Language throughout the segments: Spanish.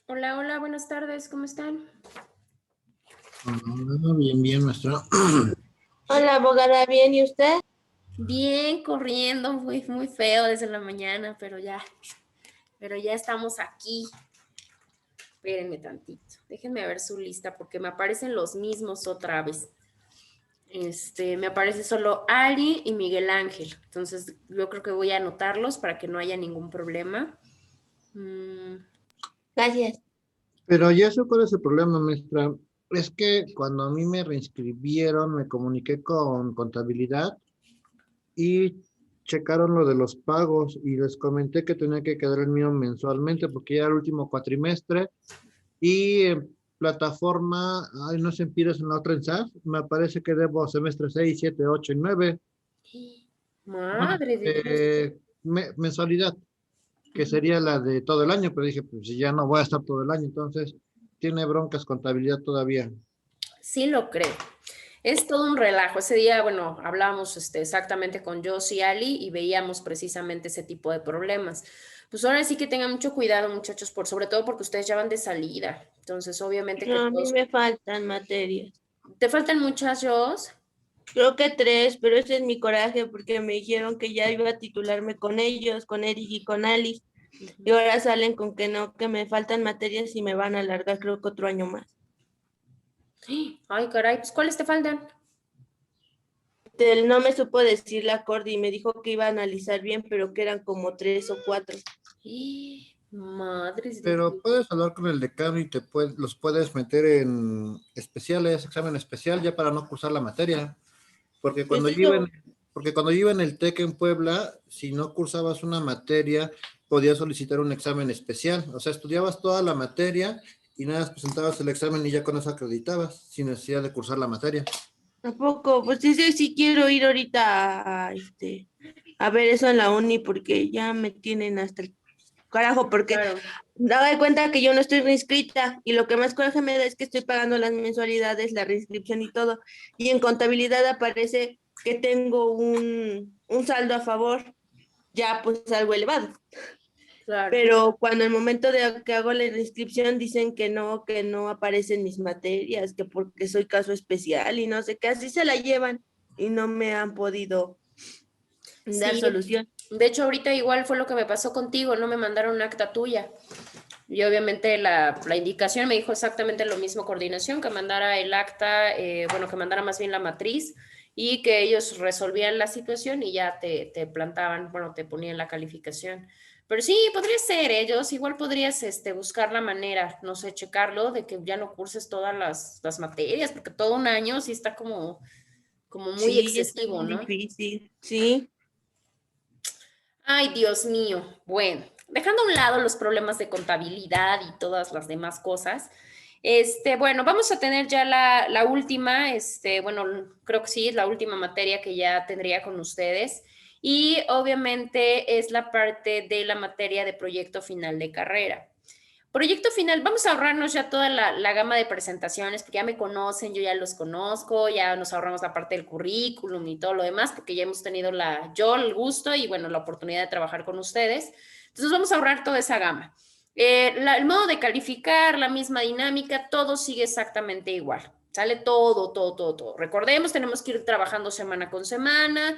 Hola, hola, buenas tardes, ¿cómo están? Bien, bien, maestra. Hola, abogada, ¿bien? ¿Y usted? Bien, corriendo, muy feo desde la mañana, pero ya estamos aquí. Espérenme tantito, déjenme ver su lista porque me aparecen los mismos otra vez. Me aparece solo Ali y Miguel Ángel, entonces yo creo que voy a anotarlos para que no haya ningún problema. Mm, Gracias. Pero ya sé cuál es el problema, maestra. Es que cuando a mí me reinscribieron, me comuniqué con contabilidad y checaron lo de los pagos y les comenté que tenía que quedar el mío mensualmente porque ya era el último cuatrimestre y en plataforma, ay, no se empires en la otra en SAS, me parece que debo semestre 6, 7, 8 y 9. No, Madre de Dios. mensualidad, que sería la de todo el año, pero dije, pues si ya no voy a estar todo el año, entonces tiene broncas contabilidad todavía. Sí lo creo. Es todo un relajo. Ese día, bueno, hablábamos exactamente con Joss y Ali y veíamos precisamente ese tipo de problemas. Pues ahora sí que tengan mucho cuidado, muchachos, sobre todo porque ustedes ya van de salida. Entonces, obviamente que No, a mí todos. me faltan materias. ¿Te faltan muchas, Joss? Creo que tres, pero ese es mi coraje porque me dijeron que ya iba a titularme con ellos, con Eric y con Alice. Y Ujú. ahora salen con que no, que me faltan materias y me van a alargar creo que otro año más. Ay, caray, pues ¿cuáles te faltan? No me supo decir la Cordy y me dijo que iba a analizar bien, pero que eran como tres o cuatro. Madres de Pero Dios. puedes hablar con el decano y los puedes meter en especiales, examen especial, ya para no cursar la materia. Porque Pues cuando yo iba en, eso, porque cuando yo iba en el TEC en Puebla, si no cursabas una materia, podías solicitar un examen especial. O sea, estudiabas toda la materia y nada más presentabas el examen y ya con eso acreditabas, sin necesidad de cursar la materia. tampoco, pues sí quiero ir ahorita a ver eso en la uni porque ya me tienen hasta el carajo, porque Claro. daba de cuenta que yo no estoy reinscrita y lo que más coraje me da es que estoy pagando las mensualidades, la reinscripción y todo, y en contabilidad aparece que tengo un saldo a favor, ya pues algo elevado, Claro. pero cuando el momento de que hago la reinscripción dicen que no aparecen mis materias, que porque soy caso especial y no sé qué, así se la llevan y no me han podido dar Sí, solución. de hecho ahorita igual fue lo que me pasó contigo, no me mandaron una acta tuya. Y obviamente la indicación me dijo exactamente lo mismo, coordinación, que mandara el acta, bueno, que mandara más bien la matriz y que ellos resolvían la situación y ya te plantaban, bueno, te ponían la calificación. Pero sí, podría ser, ellos igual podrías buscar la manera, no sé, checarlo, de que ya no curses todas las materias, porque todo un año sí está como muy Sí, está excesivo, bien ¿no? difícil, sí. Ay, Dios mío. Bueno, dejando a un lado los problemas de contabilidad y todas las demás cosas, bueno, vamos a tener ya la última, bueno, creo que sí, es la última materia que ya tendría con ustedes. Y obviamente es la parte de la materia de proyecto final de carrera. Proyecto final, vamos a ahorrarnos ya toda la gama de presentaciones, porque ya me conocen, yo ya los conozco, ya nos ahorramos la parte del currículum y todo lo demás, porque ya hemos tenido yo el gusto y bueno, la oportunidad de trabajar con ustedes. Entonces vamos a ahorrar toda esa gama. El modo de calificar, la misma dinámica, todo sigue exactamente igual. Sale todo. Recordemos, tenemos que ir trabajando semana con semana,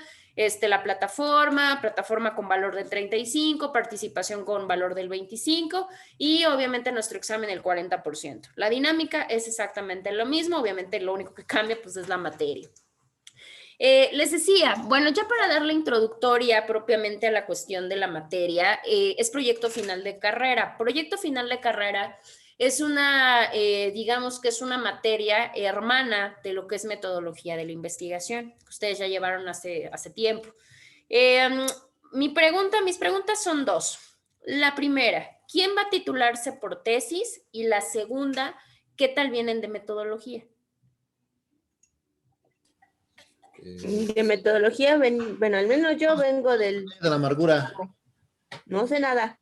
la plataforma con valor del 35, participación con valor del 25 y obviamente nuestro examen el 40%. La dinámica es exactamente lo mismo, obviamente lo único que cambia pues es la materia. Les decía, bueno, ya para dar la introductoria propiamente a la cuestión de la materia, es proyecto final de carrera. Proyecto final de carrera es digamos que es una materia hermana de lo que es metodología de la investigación, que ustedes ya llevaron hace tiempo. Eh, mis preguntas son dos. La primera, ¿quién va a titularse por tesis? Y la segunda, ¿qué tal vienen de metodología? De metodología, bueno, al menos yo vengo del, De la amargura. no sé nada.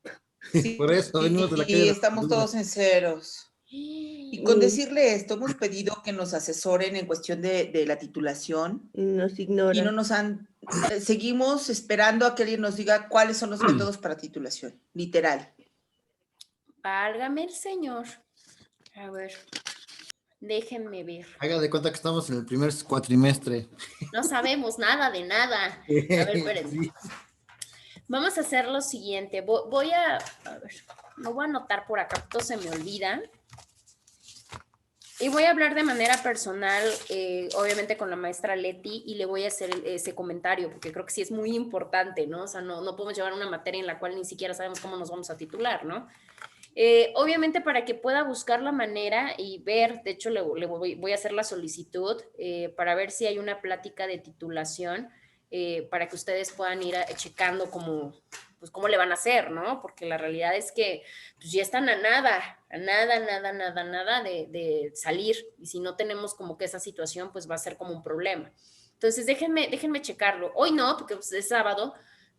Sí, Por eso venimos de la calle y de la estamos amargura. todos en ceros. Y con Y decirle esto, hemos pedido que nos asesoren en cuestión de la titulación nos y no ignoran. nos han, seguimos esperando a que alguien nos diga cuáles son los métodos para titulación, literal. Válgame el Señor. A ver, déjenme ver. Haga de cuenta que estamos en el primer cuatrimestre. No sabemos nada de nada. A ver, espérenme. Sí. Vamos a hacer lo siguiente. Voy a ver, lo voy a anotar por acá, todo se me olvida. Y voy a hablar de manera personal, obviamente con la maestra Leti, y le voy a hacer ese comentario, porque creo que sí es muy importante, ¿no? O sea, no podemos llevar una materia en la cual ni siquiera sabemos cómo nos vamos a titular, ¿no? Obviamente para que pueda buscar la manera y ver, de hecho voy a hacer la solicitud para ver si hay una plática de titulación para que ustedes puedan ir checando pues cómo le van a hacer, ¿no? Porque la realidad es que pues ya están a nada de salir y si no tenemos como que esa situación pues va a ser como un problema. Entonces déjenme checarlo. Hoy no, porque pues, es sábado,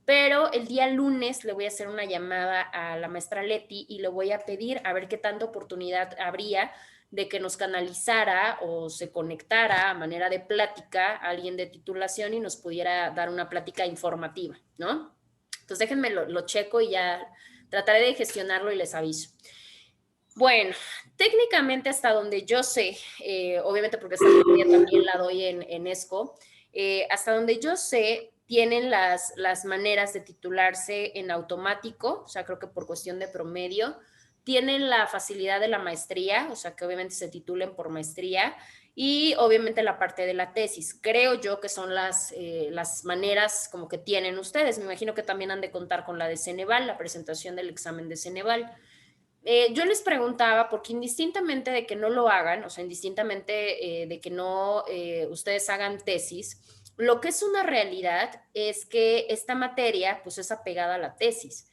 pero el día lunes le voy a hacer una llamada a la maestra Leti y le voy a pedir a ver qué tanta oportunidad habría de que nos canalizara o se conectara a manera de plática a alguien de titulación y nos pudiera dar una plática informativa, ¿no? Entonces déjenme lo checo y ya trataré de gestionarlo y les aviso. Bueno, técnicamente hasta donde yo sé, obviamente porque esta materia también la doy en ESCO, hasta donde yo sé, tienen las maneras de titularse en automático, o sea, creo que por cuestión de promedio, tienen la facilidad de la maestría, o sea, que obviamente se titulen por maestría, y obviamente la parte de la tesis. Creo yo que son las maneras como que tienen ustedes. Me imagino que también han de contar con la de Ceneval, la presentación del examen de Ceneval. Yo les preguntaba, porque indistintamente de que no lo hagan, o sea, indistintamente de que no ustedes hagan tesis, lo que es una realidad es que esta materia pues es apegada a la tesis.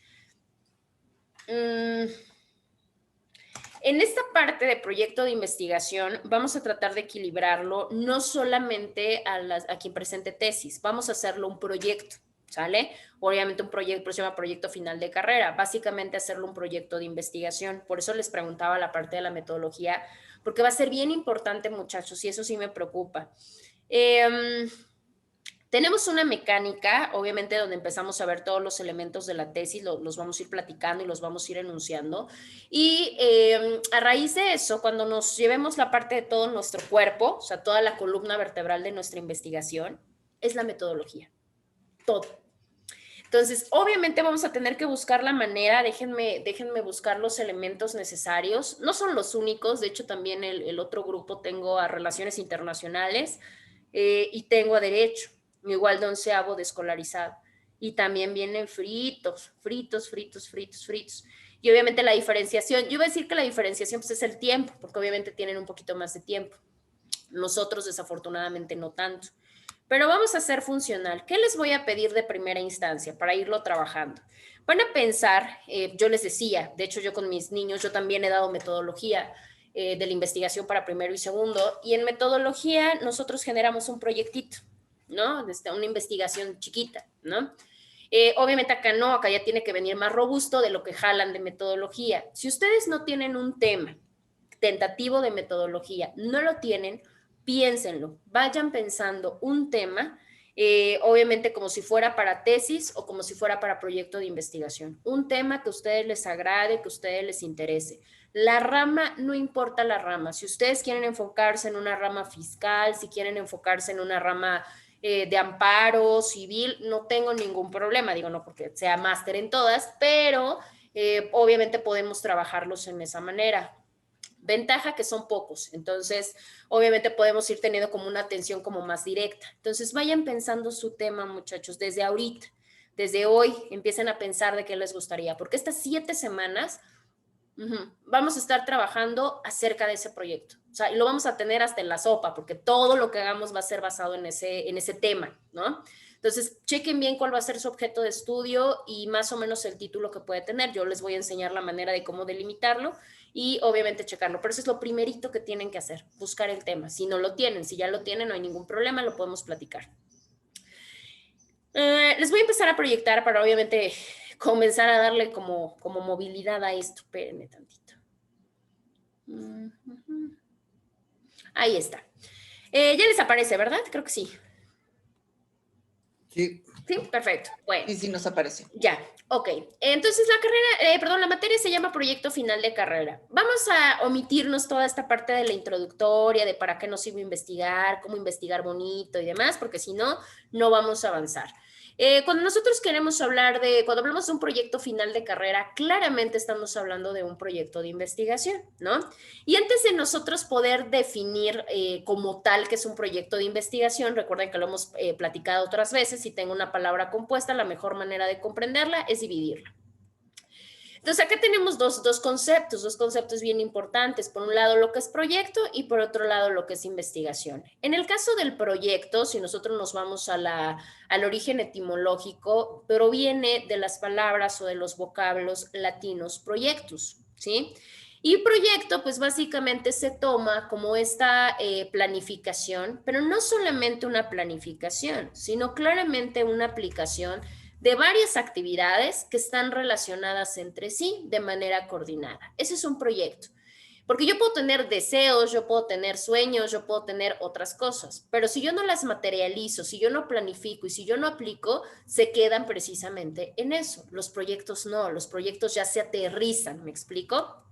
En esta parte de proyecto de investigación vamos a tratar de equilibrarlo no solamente a quien presente tesis, vamos a hacerlo un proyecto. ¿Sale? Obviamente un proyecto, se llama proyecto final de carrera, básicamente hacerlo un proyecto de investigación. Por eso les preguntaba la parte de la metodología, porque va a ser bien importante, muchachos, y eso sí me preocupa. Tenemos una mecánica, obviamente, donde empezamos a ver todos los elementos de la tesis, los vamos a ir platicando y los vamos a ir enunciando. Y a raíz de eso, cuando nos llevemos la parte de todo nuestro cuerpo, o sea, toda la columna vertebral de nuestra investigación, es la metodología. Todo. Entonces, obviamente vamos a tener que buscar la manera, déjenme buscar los elementos necesarios. No son los únicos, de hecho también el otro grupo tengo a Relaciones Internacionales y tengo a Derecho, igual de onceavo de escolarizado. Y también vienen fritos. Y obviamente la diferenciación, yo iba a decir que la diferenciación pues, es el tiempo, porque obviamente tienen un poquito más de tiempo. Nosotros desafortunadamente no tanto. Pero vamos a hacer funcional. ¿Qué les voy a pedir de primera instancia para irlo trabajando? Van a pensar, yo les decía, de hecho yo con mis niños, yo también he dado metodología de la investigación para primero y segundo, y en metodología nosotros generamos un proyectito, ¿no? Una investigación chiquita, ¿no? Obviamente acá no, acá ya tiene que venir más robusto de lo que jalan de metodología. Si ustedes no tienen un tema tentativo de metodología, no lo tienen, piénsenlo, vayan pensando un tema, obviamente como si fuera para tesis o como si fuera para proyecto de investigación. Un tema que a ustedes les agrade, que a ustedes les interese. La rama, no importa la rama. Si ustedes quieren enfocarse en una rama fiscal, si quieren enfocarse en una rama de amparo civil, no tengo ningún problema. Digo, no porque sea máster en todas, pero obviamente podemos trabajarlos en esa manera. Ventaja que son pocos, entonces obviamente podemos ir teniendo como una atención como más directa. Entonces vayan pensando su tema, muchachos, desde ahorita, desde hoy, empiecen a pensar de qué les gustaría, porque estas 7 semanas vamos a estar trabajando acerca de ese proyecto. O sea, y lo vamos a tener hasta en la sopa, porque todo lo que hagamos va a ser basado en ese tema, ¿no? Entonces, chequen bien cuál va a ser su objeto de estudio y más o menos el título que puede tener. Yo les voy a enseñar la manera de cómo delimitarlo y obviamente checarlo. Pero eso es lo primerito que tienen que hacer, buscar el tema. Si no lo tienen, si ya lo tienen, no hay ningún problema, lo podemos platicar. Les voy a empezar a proyectar para obviamente comenzar a darle como movilidad a esto. Espérenme tantito. Ahí está. Ya les aparece, ¿verdad? Creo que sí. Sí. Sí, perfecto. Bueno. Sí, sí, nos apareció. Ya, ok. Entonces la materia se llama proyecto final de carrera. Vamos a omitirnos toda esta parte de la introductoria, de para qué nos sirve investigar, cómo investigar bonito y demás, porque si no, no vamos a avanzar. Cuando nosotros queremos hablar cuando hablamos de un proyecto final de carrera, claramente estamos hablando de un proyecto de investigación, ¿no? Y antes de nosotros poder definir como tal que es un proyecto de investigación, recuerden que lo hemos platicado otras veces, si tengo una palabra compuesta, la mejor manera de comprenderla es dividirla. Entonces, acá tenemos dos conceptos bien importantes. Por un lado, lo que es proyecto y por otro lado, lo que es investigación. En el caso del proyecto, si nosotros nos vamos al origen etimológico, proviene de las palabras o de los vocablos latinos proyectus, ¿sí? Y proyecto, pues básicamente se toma como esta planificación, pero no solamente una planificación, sino claramente una aplicación de varias actividades que están relacionadas entre sí de manera coordinada. Ese es un proyecto. Porque yo puedo tener deseos, yo puedo tener sueños, yo puedo tener otras cosas, pero si yo no las materializo, si yo no planifico y si yo no aplico, se quedan precisamente en eso. Los proyectos no, los proyectos ya se aterrizan, ¿me explico?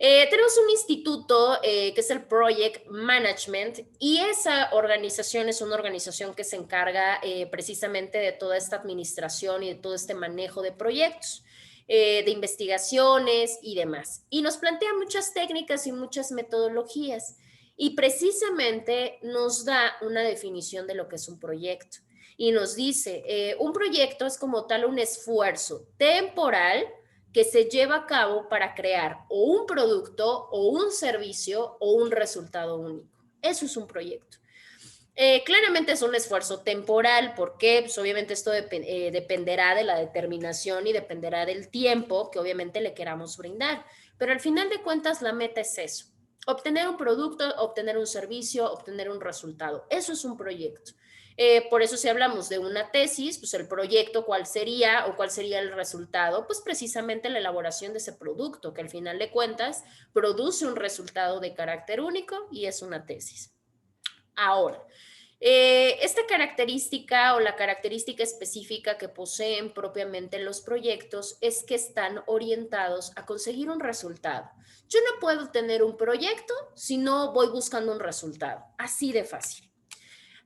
Tenemos un instituto que es el Project Management y esa organización es una organización que se encarga precisamente de toda esta administración y de todo este manejo de proyectos, de investigaciones y demás. Y nos plantea muchas técnicas y muchas metodologías y precisamente nos da una definición de lo que es un proyecto. Y nos dice, un proyecto es como tal un esfuerzo temporal que se lleva a cabo para crear o un producto o un servicio o un resultado único. Eso es un proyecto. Claramente es un esfuerzo temporal, porque pues, obviamente esto dependerá de la determinación y dependerá del tiempo que obviamente le queramos brindar. Pero al final de cuentas la meta es eso, obtener un producto, obtener un servicio, obtener un resultado. Eso es un proyecto. Por eso si hablamos de una tesis, pues el proyecto, ¿cuál sería o cuál sería el resultado? Pues precisamente la elaboración de ese producto, que al final de cuentas produce un resultado de carácter único y es una tesis. Ahora, esta característica o la característica específica que poseen propiamente los proyectos es que están orientados a conseguir un resultado. Yo no puedo tener un proyecto si no voy buscando un resultado, así de fácil.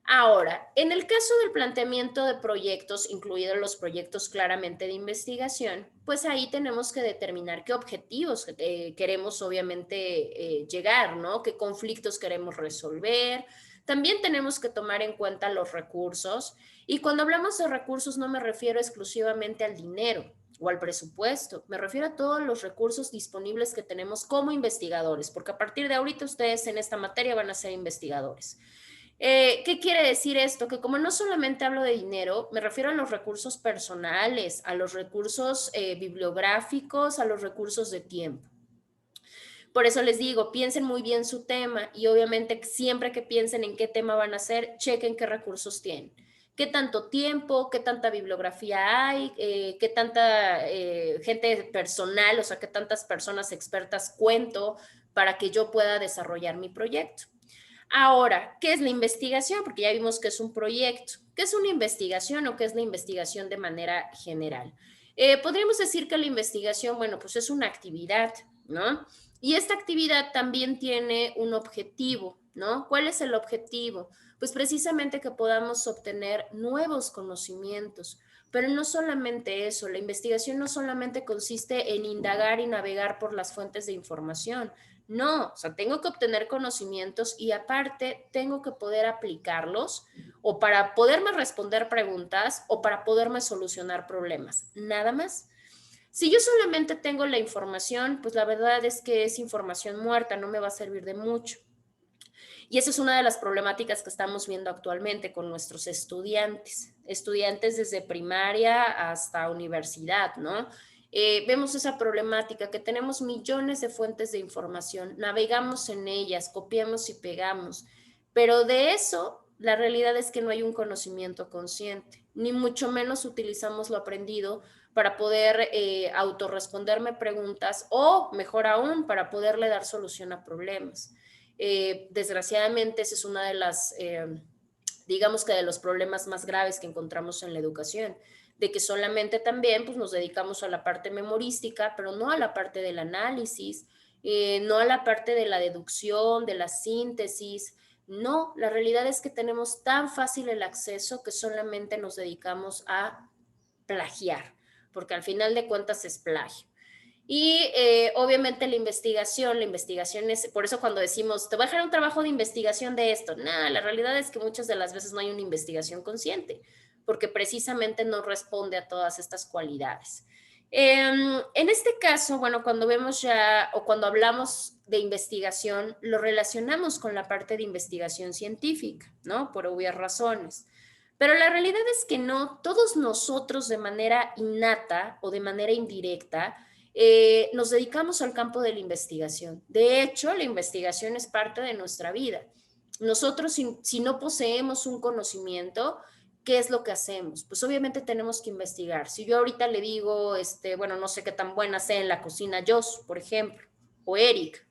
Ahora, en el caso del planteamiento de proyectos, incluidos los proyectos claramente de investigación, pues ahí tenemos que determinar qué objetivos queremos obviamente llegar, ¿no? Qué conflictos queremos resolver. También tenemos que tomar en cuenta los recursos. Y cuando hablamos de recursos no me refiero exclusivamente al dinero o al presupuesto, me refiero a todos los recursos disponibles que tenemos como investigadores, porque a partir de ahorita ustedes en esta materia van a ser investigadores. ¿Qué quiere decir esto? Que como no solamente hablo de dinero, me refiero a los recursos personales, a los recursos bibliográficos, a los recursos de tiempo. Por eso les digo, piensen muy bien su tema y obviamente siempre que piensen en qué tema van a hacer, chequen qué recursos tienen. ¿Qué tanto tiempo, qué tanta bibliografía hay, qué tanta gente personal, o sea, qué tantas personas expertas cuento para que yo pueda desarrollar mi proyecto? Ahora, ¿qué es la investigación? Porque ya vimos que es un proyecto. ¿Qué es una investigación o qué es la investigación de manera general? Podríamos decir que la investigación, bueno, pues es una actividad, ¿no? Y esta actividad también tiene un objetivo, ¿no? ¿Cuál es el objetivo? Pues precisamente que podamos obtener nuevos conocimientos. Pero no solamente eso, la investigación no solamente consiste en indagar y navegar por las fuentes de información. No, o sea, tengo que obtener conocimientos y aparte tengo que poder aplicarlos o para poderme responder preguntas o para poderme solucionar problemas. Nada más. Si yo solamente tengo la información, pues la verdad es que es información muerta, no me va a servir de mucho. Y esa es una de las problemáticas que estamos viendo actualmente con nuestros estudiantes desde primaria hasta universidad, ¿no? Vemos esa problemática que tenemos millones de fuentes de información, navegamos en ellas, copiamos y pegamos, pero de eso la realidad es que no hay un conocimiento consciente, ni mucho menos utilizamos lo aprendido para poder autorresponderme preguntas o, mejor aún, para poderle dar solución a problemas. Desgraciadamente, esa es una de las digamos que de los problemas más graves que encontramos en la educación, de que solamente también pues, nos dedicamos a la parte memorística, pero no a la parte del análisis, no a la parte de la deducción, de la síntesis. No, la realidad es que tenemos tan fácil el acceso que solamente nos dedicamos a plagiar, porque al final de cuentas es plagio. Y obviamente la investigación es, por eso cuando decimos, te voy a dejar un trabajo de investigación de esto, nada, la realidad es que muchas de las veces no hay una investigación consciente, porque precisamente no responde a todas estas cualidades. En este caso, bueno, cuando vemos ya o cuando hablamos de investigación, lo relacionamos con la parte de investigación científica, ¿no? Por obvias razones. Pero la realidad es que no, todos nosotros de manera innata o de manera indirecta, nos dedicamos al campo de la investigación. De hecho, la investigación es parte de nuestra vida. Nosotros, si no poseemos un conocimiento, ¿qué es lo que hacemos? Pues obviamente tenemos que investigar. Si yo ahorita le digo, bueno, no sé qué tan buena sea en la cocina Jos, por ejemplo, o Eric,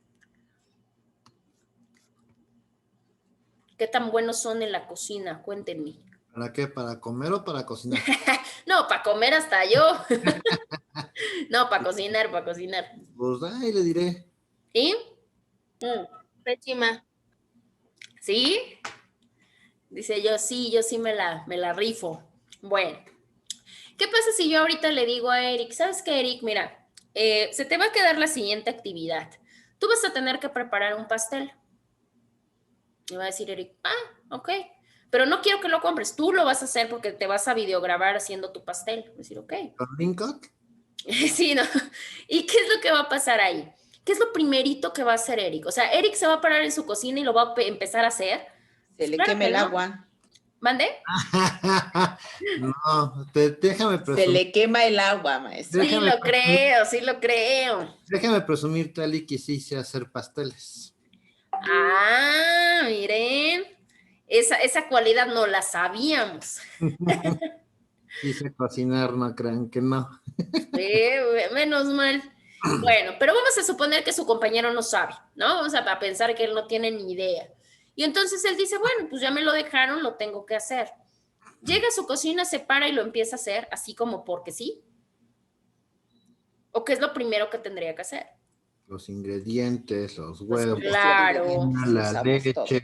¿qué tan buenos son en la cocina? Cuéntenme. ¿Para qué? ¿Para comer o para cocinar? No, para comer hasta yo. No, para cocinar, para cocinar. Pues ahí le diré. ¿Sí? Pésima. ¿Sí? Dice yo sí me la rifo. Bueno, ¿qué pasa si yo ahorita le digo a Eric, ¿sabes qué, Eric? Mira, se te va a quedar la siguiente actividad. Tú vas a tener que preparar un pastel. Y va a decir Eric, ok, pero no quiero que lo compres, tú lo vas a hacer porque te vas a videograbar haciendo tu pastel. Va a decir, ok. ¿Con Lincock? Sí, ¿no? ¿Y qué es lo que va a pasar ahí? ¿Qué es lo primerito que va a hacer Eric? O sea, Eric se va a parar en su cocina y lo va a empezar a hacer. Se le Claro quema que el no. agua. ¿Mande? No, déjame Se presumir. le quema el agua, maestra. Sí lo creo, sí lo creo. Déjame presumir, Tali, que sí sé hacer pasteles. Miren, esa cualidad no la sabíamos. Sí sé cocinar, no crean que no. Menos mal. Bueno, pero vamos a suponer que su compañero no sabe, ¿no? Vamos a pensar que él no tiene ni idea. Y entonces él dice, bueno, pues ya me lo dejaron, lo tengo que hacer. Llega a su cocina, se para y lo empieza a hacer, así como porque sí. ¿O qué es lo primero que tendría que hacer? Los ingredientes, los Pues huevos, claro, la leche.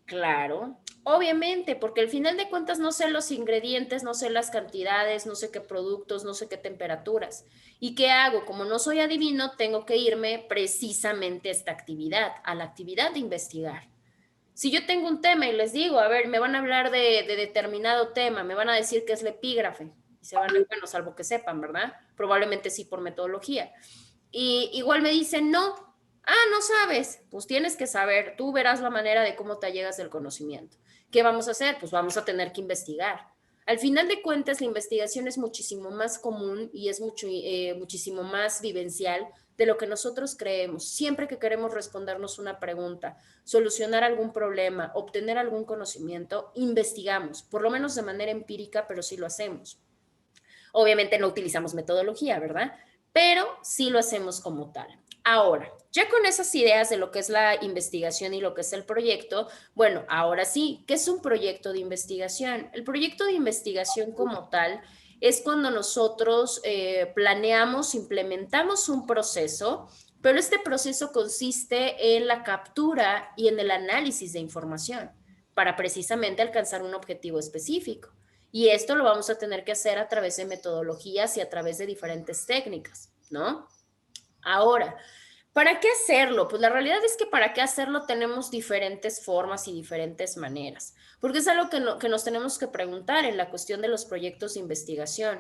claro. Obviamente, porque al final de cuentas no sé los ingredientes, no sé las cantidades, no sé qué productos, no sé qué temperaturas. ¿Y qué hago? Como no soy adivino, tengo que irme precisamente a esta actividad, a la actividad de investigar. Si yo tengo un tema y les digo, a ver, me van a hablar de determinado tema, me van a decir qué es la epígrafe, y se van a, bueno, salvo que sepan, ¿verdad? Probablemente sí por metodología. Y igual me dicen, no, no sabes, pues tienes que saber, tú verás la manera de cómo te llegas del conocimiento. ¿Qué vamos a hacer? Pues vamos a tener que investigar. Al final de cuentas, la investigación es muchísimo más común y es muchísimo más vivencial de lo que nosotros creemos. Siempre que queremos respondernos una pregunta, solucionar algún problema, obtener algún conocimiento, investigamos, por lo menos de manera empírica, pero sí lo hacemos. Obviamente no utilizamos metodología, ¿verdad? Pero sí lo hacemos como tal. Ahora, ya con esas ideas de lo que es la investigación y lo que es el proyecto, bueno, ahora sí, ¿qué es un proyecto de investigación? El proyecto de investigación como tal es cuando nosotros planeamos, implementamos un proceso, pero este proceso consiste en la captura y en el análisis de información para precisamente alcanzar un objetivo específico. Y esto lo vamos a tener que hacer a través de metodologías y a través de diferentes técnicas, ¿no? Ahora, ¿para qué hacerlo? Pues la realidad es que para qué hacerlo tenemos diferentes formas y diferentes maneras, porque es algo que nos tenemos que preguntar en la cuestión de los proyectos de investigación.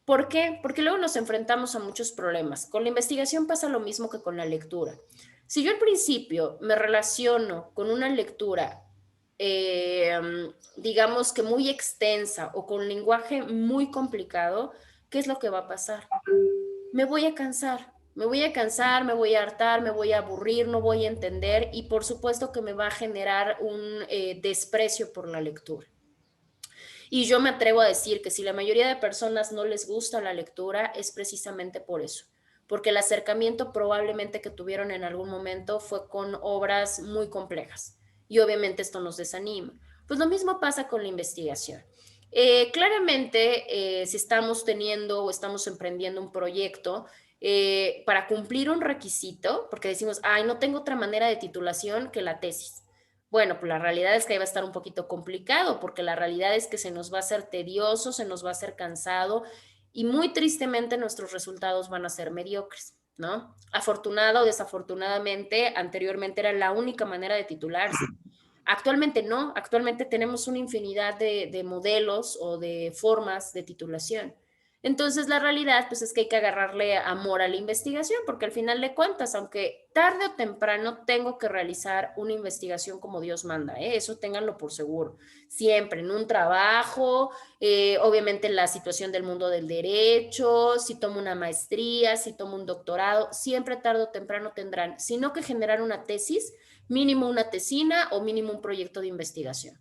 ¿Por qué? Porque luego nos enfrentamos a muchos problemas. Con la investigación pasa lo mismo que con la lectura. Si yo al principio me relaciono con una lectura digamos que muy extensa o con lenguaje muy complicado, ¿qué es lo que va a pasar? Me voy a cansar, me voy a cansar, me voy a hartar, me voy a aburrir, no voy a entender y por supuesto que me va a generar un desprecio por la lectura. Y yo me atrevo a decir que si la mayoría de personas no les gusta la lectura es precisamente por eso, porque el acercamiento probablemente que tuvieron en algún momento fue con obras muy complejas y obviamente esto nos desanima. Pues lo mismo pasa con la investigación. Claramente, si estamos teniendo o estamos emprendiendo un proyecto, para cumplir un requisito, porque decimos, ay, no tengo otra manera de titulación que la tesis. Bueno, pues la realidad es que ahí va a estar un poquito complicado, porque la realidad es que se nos va a hacer tedioso, se nos va a hacer cansado y muy tristemente nuestros resultados van a ser mediocres, ¿no? Afortunado o desafortunadamente, anteriormente era la única manera de titularse. Actualmente no, actualmente tenemos una infinidad de modelos o de formas de titulación. Entonces, la realidad, pues, es que hay que agarrarle amor a la investigación, porque al final de cuentas, aunque tarde o temprano tengo que realizar una investigación como Dios manda, ¿eh? Eso ténganlo por seguro. Siempre, en un trabajo, obviamente en la situación del mundo del derecho, si tomo una maestría, si tomo un doctorado, siempre tarde o temprano tendrán, sino que generar una tesis, mínimo una tesina o mínimo un proyecto de investigación.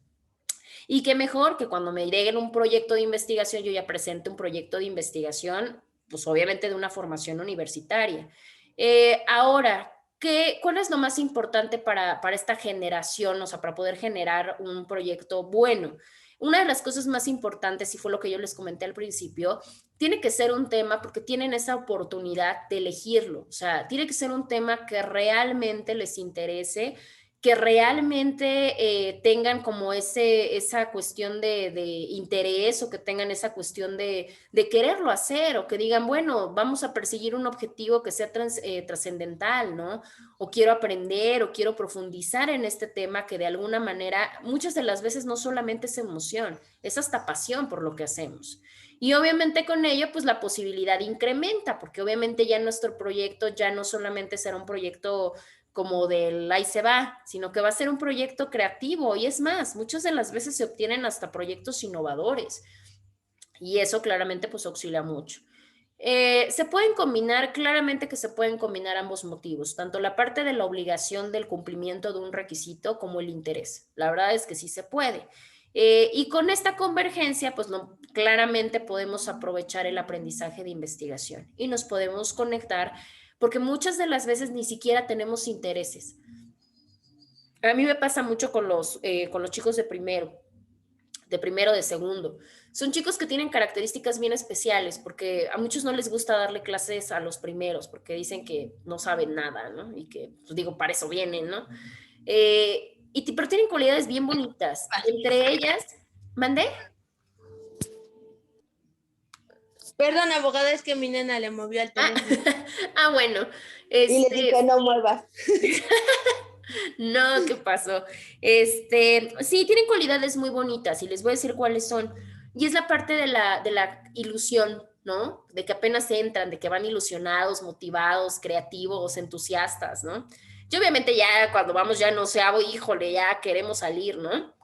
Y qué mejor que cuando me lleguen un proyecto de investigación, yo ya presente un proyecto de investigación, pues obviamente de una formación universitaria. Ahora, ¿cuál es lo más importante para esta generación, o sea, para poder generar un proyecto bueno? Una de las cosas más importantes, y fue lo que yo les comenté al principio, tiene que ser un tema porque tienen esa oportunidad de elegirlo. O sea, tiene que ser un tema que realmente les interese, que realmente tengan como esa cuestión de interés o que tengan esa cuestión de quererlo hacer o que digan, bueno, vamos a perseguir un objetivo que sea trascendental, ¿no? O quiero aprender o quiero profundizar en este tema que de alguna manera muchas de las veces no solamente es emoción, es hasta pasión por lo que hacemos. Y obviamente con ello, pues la posibilidad incrementa, porque obviamente ya nuestro proyecto ya no solamente será un proyecto como del ahí se va, sino que va a ser un proyecto creativo y es más, muchas de las veces se obtienen hasta proyectos innovadores y eso claramente pues auxilia mucho. Se pueden combinar, claramente que se pueden combinar ambos motivos, tanto la parte de la obligación del cumplimiento de un requisito como el interés. La verdad es que sí se puede. Y con esta convergencia, pues claramente podemos aprovechar el aprendizaje de investigación y nos podemos conectar porque muchas de las veces ni siquiera tenemos intereses. A mí me pasa mucho con los chicos de primero, de segundo. Son chicos que tienen características bien especiales porque a muchos no les gusta darle clases a los primeros porque dicen que no saben nada, ¿no? Y que, pues digo, para eso vienen, ¿no? Pero tienen cualidades bien bonitas. Entre ellas, ¿mandé? Perdón, abogada, es que mi nena le movió al teléfono. Bueno. Y le dije, no muevas. No, ¿qué pasó? Sí, tienen cualidades muy bonitas y les voy a decir cuáles son. Y es la parte de la ilusión, ¿no? De que apenas entran, de que van ilusionados, motivados, creativos, entusiastas, ¿no? Y obviamente ya cuando vamos ya no sé, híjole, ya queremos salir, ¿no?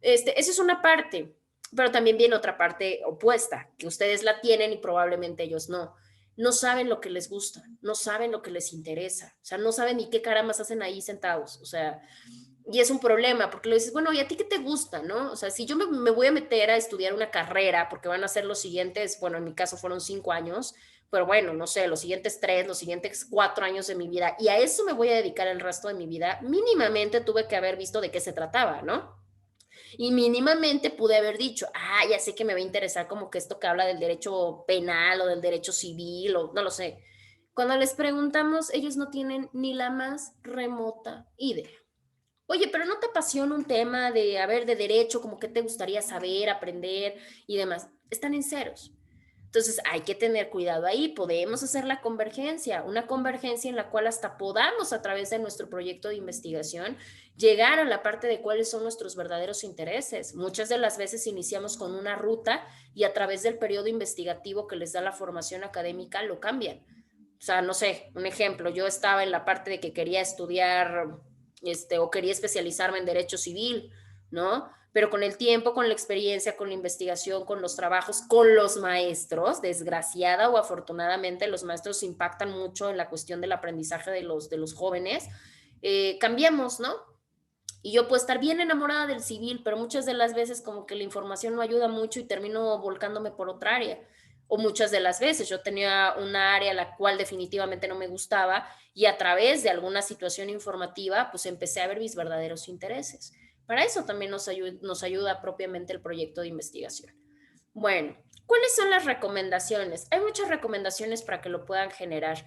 Esa es una parte, pero también viene otra parte opuesta, que ustedes la tienen y probablemente ellos no. No saben lo que les gusta, no saben lo que les interesa, o sea, no saben ni qué carambas hacen ahí sentados, o sea, y es un problema, porque le dices, bueno, ¿y a ti qué te gusta, no? O sea, si yo me voy a meter a estudiar una carrera, porque van a ser los siguientes, bueno, en mi caso fueron 5 años, pero bueno, no sé, los siguientes 3, los siguientes 4 años de mi vida, y a eso me voy a dedicar el resto de mi vida, mínimamente tuve que haber visto de qué se trataba, ¿no? Y mínimamente pude haber dicho, ya sé que me va a interesar como que esto que habla del derecho penal o del derecho civil o no lo sé. Cuando les preguntamos, ellos no tienen ni la más remota idea. Oye, pero ¿no te apasiona un tema de derecho, como que te gustaría saber, aprender y demás? Están en ceros. Entonces hay que tener cuidado ahí, podemos hacer la convergencia, una convergencia en la cual hasta podamos a través de nuestro proyecto de investigación llegar a la parte de cuáles son nuestros verdaderos intereses. Muchas de las veces iniciamos con una ruta y a través del periodo investigativo que les da la formación académica lo cambian. O sea, no sé, un ejemplo, yo estaba en la parte de que quería estudiar o quería especializarme en derecho civil, ¿no? Pero con el tiempo, con la experiencia, con la investigación, con los trabajos, con los maestros, desgraciada o afortunadamente, los maestros impactan mucho en la cuestión del aprendizaje de los jóvenes, cambiamos, ¿no? Y yo puedo estar bien enamorada del civil, pero muchas de las veces como que la información no ayuda mucho y termino volcándome por otra área. O muchas de las veces yo tenía una área la cual definitivamente no me gustaba y a través de alguna situación informativa, pues empecé a ver mis verdaderos intereses. Para eso también nos ayuda propiamente el proyecto de investigación. Bueno, ¿cuáles son las recomendaciones? Hay muchas recomendaciones para que lo puedan generar.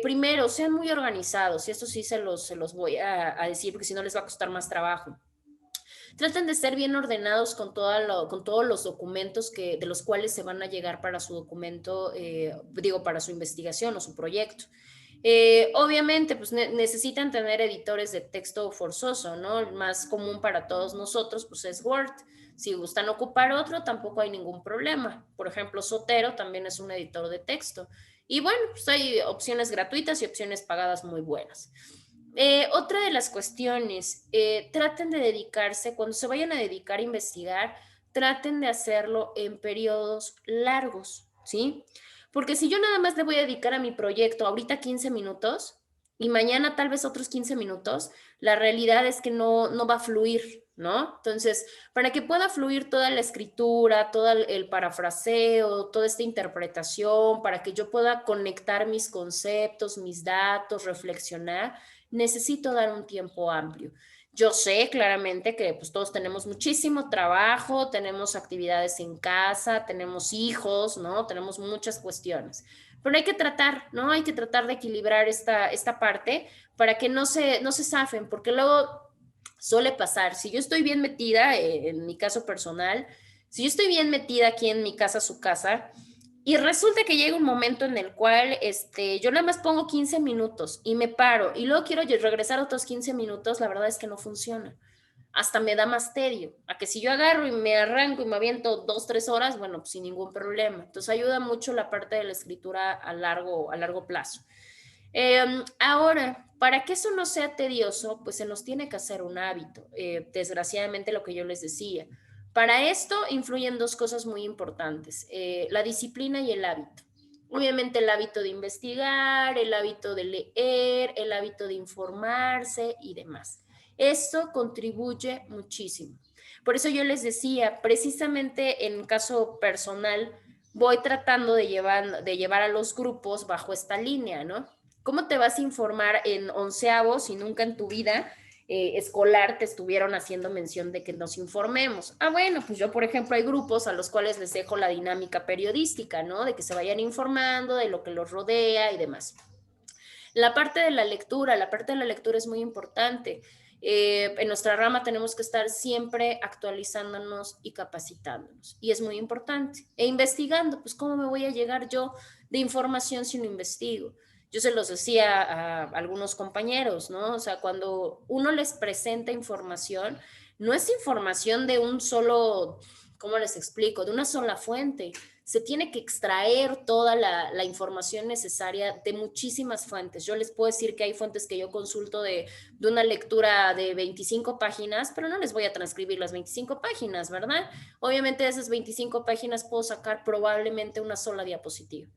Primero, sean muy organizados, y esto sí se los voy a decir porque si no les va a costar más trabajo. Traten de ser bien ordenados con todos los documentos de los cuales se van a llegar para su documento, para su investigación o su proyecto. Obviamente, pues necesitan tener editores de texto forzoso, ¿no? El más común para todos nosotros, pues es Word. Si gustan ocupar otro, tampoco hay ningún problema. Por ejemplo, Zotero también es un editor de texto. Y bueno, pues hay opciones gratuitas y opciones pagadas muy buenas. Otra de las cuestiones, traten de dedicarse, cuando se vayan a dedicar a investigar, traten de hacerlo en periodos largos, ¿sí? Porque si yo nada más le voy a dedicar a mi proyecto ahorita 15 minutos y mañana tal vez otros 15 minutos, la realidad es que no va a fluir, ¿no? Entonces, para que pueda fluir toda la escritura, todo el parafraseo, toda esta interpretación, para que yo pueda conectar mis conceptos, mis datos, reflexionar, necesito dar un tiempo amplio. Yo sé claramente que pues todos tenemos muchísimo trabajo, tenemos actividades en casa, tenemos hijos, ¿no? Tenemos muchas cuestiones, pero hay que tratar, ¿no? Hay que tratar de equilibrar esta parte para que no se zafen, porque luego suele pasar, si yo estoy bien metida, en mi caso personal, si yo estoy bien metida aquí en mi casa, su casa, y resulta que llega un momento en el cual yo nada más pongo 15 minutos y me paro y luego quiero regresar otros 15 minutos, la verdad es que no funciona. Hasta me da más tedio. A que si yo agarro y me arranco y me aviento 2, 3 horas, bueno, pues sin ningún problema. Entonces ayuda mucho la parte de la escritura a largo plazo. Ahora, para que eso no sea tedioso, pues se nos tiene que hacer un hábito. Desgraciadamente lo que yo les decía. Para esto influyen dos cosas muy importantes, la disciplina y el hábito. Obviamente el hábito de investigar, el hábito de leer, el hábito de informarse y demás. Esto contribuye muchísimo. Por eso yo les decía, precisamente en caso personal, voy tratando de llevar a los grupos bajo esta línea, ¿no? ¿Cómo te vas a informar en onceavos si nunca en tu vida escolar te estuvieron haciendo mención de que nos informemos? Ah, bueno, pues yo, por ejemplo, hay grupos a los cuales les dejo la dinámica periodística, ¿no? De que se vayan informando de lo que los rodea y demás. La parte de la lectura es muy importante. En nuestra rama tenemos que estar siempre actualizándonos y capacitándonos. Y es muy importante. E investigando, pues ¿cómo me voy a llegar yo de información si no investigo? Yo se los decía a algunos compañeros, ¿no? O sea, cuando uno les presenta información, no es información de un solo, ¿cómo les explico? De una sola fuente. Se tiene que extraer toda la información necesaria de muchísimas fuentes. Yo les puedo decir que hay fuentes que yo consulto de una lectura de 25 páginas, pero no les voy a transcribir las 25 páginas, ¿verdad? Obviamente de esas 25 páginas puedo sacar probablemente una sola diapositiva.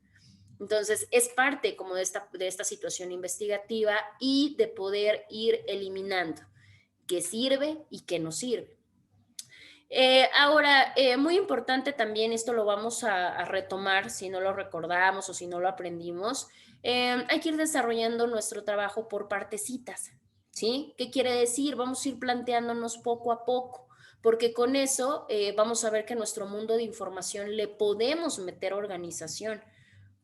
Entonces, es parte como de esta situación investigativa y de poder ir eliminando qué sirve y qué no sirve. Ahora, muy importante también, esto lo vamos a retomar si no lo recordamos o si no lo aprendimos, hay que ir desarrollando nuestro trabajo por partecitas, ¿sí? ¿Qué quiere decir? Vamos a ir planteándonos poco a poco, porque con eso vamos a ver que a nuestro mundo de información le podemos meter organización,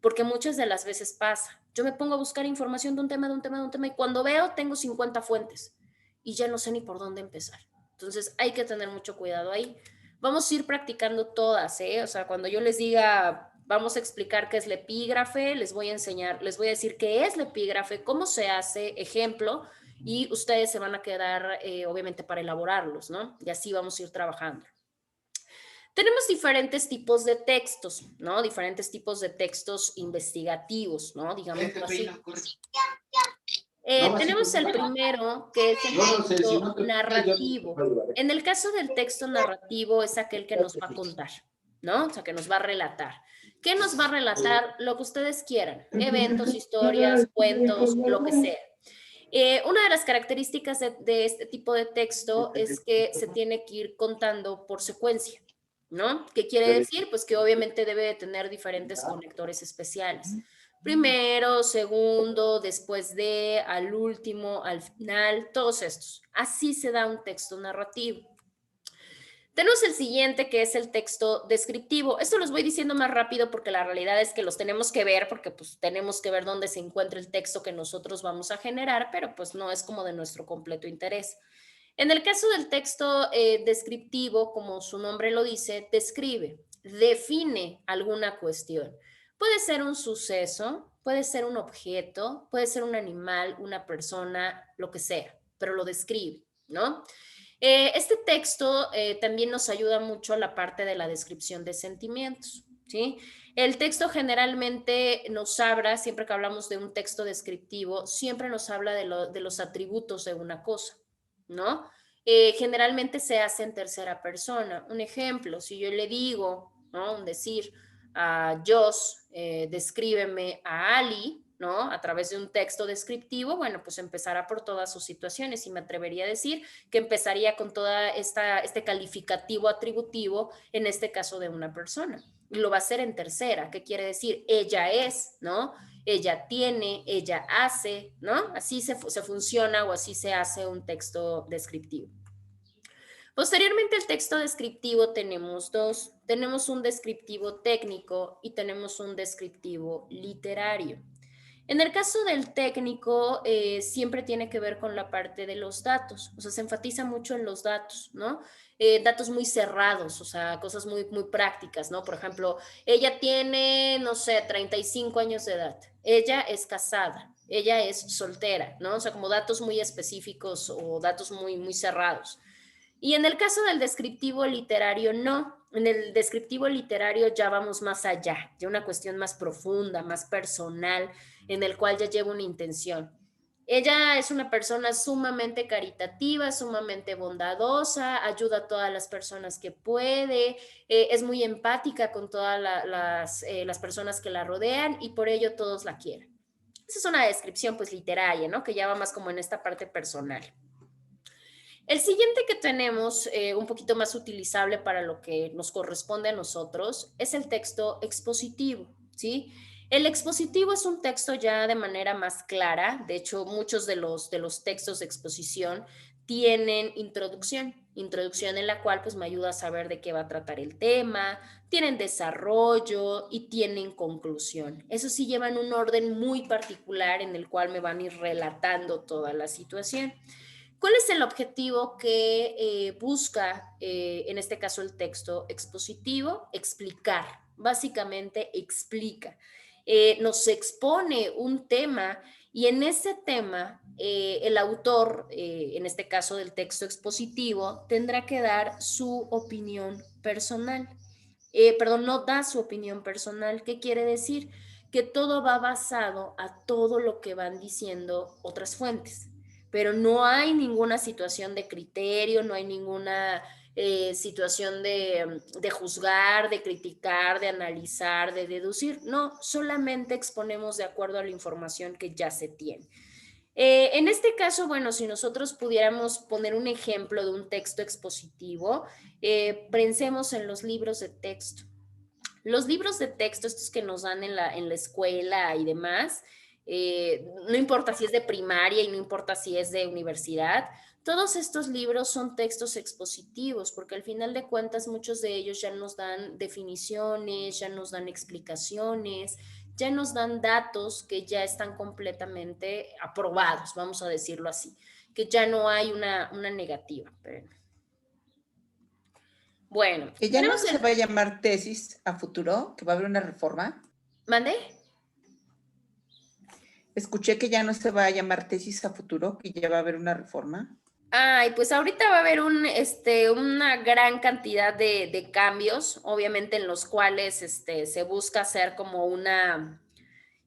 porque muchas de las veces pasa. Yo me pongo a buscar información de un tema, y cuando veo tengo 50 fuentes y ya no sé ni por dónde empezar. Entonces hay que tener mucho cuidado ahí. Vamos a ir practicando todas, ¿eh? O sea, cuando yo les diga, vamos a explicar qué es la epígrafe, les voy a enseñar, les voy a decir qué es la epígrafe, cómo se hace, ejemplo, y ustedes se van a quedar, obviamente, para elaborarlos, ¿no? Y así vamos a ir trabajando. Tenemos diferentes tipos de textos, ¿no? Diferentes tipos de textos investigativos, ¿no? Digamos así. Tenemos el primero, que es el texto narrativo. En el caso del texto narrativo es aquel que nos va a contar, ¿no? O sea, que nos va a relatar. ¿Qué nos va a relatar? Lo que ustedes quieran. Eventos, historias, cuentos, lo que sea. Una de las características de este tipo de texto es que se tiene que ir contando por secuencia, ¿no? ¿Qué quiere decir? Pues que obviamente debe de tener diferentes conectores especiales. Primero, segundo, después de, al último, al final, todos estos. Así se da un texto narrativo. Tenemos el siguiente, que es el texto descriptivo. Esto los voy diciendo más rápido porque la realidad es que los tenemos que ver, porque pues tenemos que ver dónde se encuentra el texto que nosotros vamos a generar, pero pues no es como de nuestro completo interés. En el caso del texto descriptivo, como su nombre lo dice, describe, define alguna cuestión. Puede ser un suceso, puede ser un objeto, puede ser un animal, una persona, lo que sea, pero lo describe, ¿no? Este texto también nos ayuda mucho a la parte de la descripción de sentimientos, ¿sí? El texto generalmente nos habla, siempre que hablamos de un texto descriptivo, siempre nos habla de los atributos de una cosa, ¿no? Generalmente se hace en tercera persona. Un ejemplo, si yo le digo, ¿no? Un decir a Jos, descríbeme a Ali, ¿no? A través de un texto descriptivo, bueno, pues empezará por todas sus situaciones y me atrevería a decir que empezaría con toda este calificativo atributivo, en este caso de una persona. Y lo va a hacer en tercera, ¿qué quiere decir? Ella es, ¿no? Ella tiene, ella hace, ¿no? Así se funciona o así se hace un texto descriptivo. Posteriormente al texto descriptivo tenemos dos. Tenemos un descriptivo técnico y tenemos un descriptivo literario. En el caso del técnico, siempre tiene que ver con la parte de los datos, o sea, se enfatiza mucho en los datos, ¿no? Datos muy cerrados, o sea, cosas muy, muy prácticas, ¿no? Por ejemplo, ella tiene, no sé, 35 años de edad, ella es casada, ella es soltera, ¿no? O sea, como datos muy específicos o datos muy, muy cerrados. Y en el caso del descriptivo literario, no. En el descriptivo literario ya vamos más allá, ya una cuestión más profunda, más personal, en el cual ya lleva una intención. Ella es una persona sumamente caritativa, sumamente bondadosa, ayuda a todas las personas que puede, es muy empática con todas las personas que la rodean y por ello todos la quieren. Esa es una descripción pues literaria, ¿no? Que ya va más como en esta parte personal. El siguiente que tenemos, un poquito más utilizable para lo que nos corresponde a nosotros, es el texto expositivo, ¿sí? El expositivo es un texto ya de manera más clara, de hecho muchos de los textos de exposición tienen introducción en la cual pues me ayuda a saber de qué va a tratar el tema, tienen desarrollo y tienen conclusión. Eso sí llevan un orden muy particular en el cual me van a ir relatando toda la situación. ¿Cuál es el objetivo que busca, en este caso, el texto expositivo? Explicar, básicamente explica. Nos expone un tema y en ese tema el autor, en este caso del texto expositivo, tendrá que dar su opinión personal. Perdón, no da su opinión personal. ¿Qué quiere decir? Que todo va basado a todo lo que van diciendo otras fuentes, pero no hay ninguna situación de criterio, no hay ninguna situación de juzgar, de criticar, de analizar, de deducir. No, solamente exponemos de acuerdo a la información que ya se tiene. En este caso, bueno, si nosotros pudiéramos poner un ejemplo de un texto expositivo, pensemos en los libros de texto. Los libros de texto, estos que nos dan en la escuela y demás, no importa si es de primaria y no importa si es de universidad, todos estos libros son textos expositivos, porque al final de cuentas muchos de ellos ya nos dan definiciones, ya nos dan explicaciones, ya nos dan datos que ya están completamente aprobados, vamos a decirlo así, que ya no hay una negativa. Pero... Bueno, Que ya no se va a llamar tesis a futuro, que va a haber una reforma. ¿Mande? Escuché que ya no se va a llamar tesis a futuro, que ya va a haber una reforma. Ay, pues ahorita va a haber una gran cantidad de cambios, obviamente en los cuales se busca hacer como una,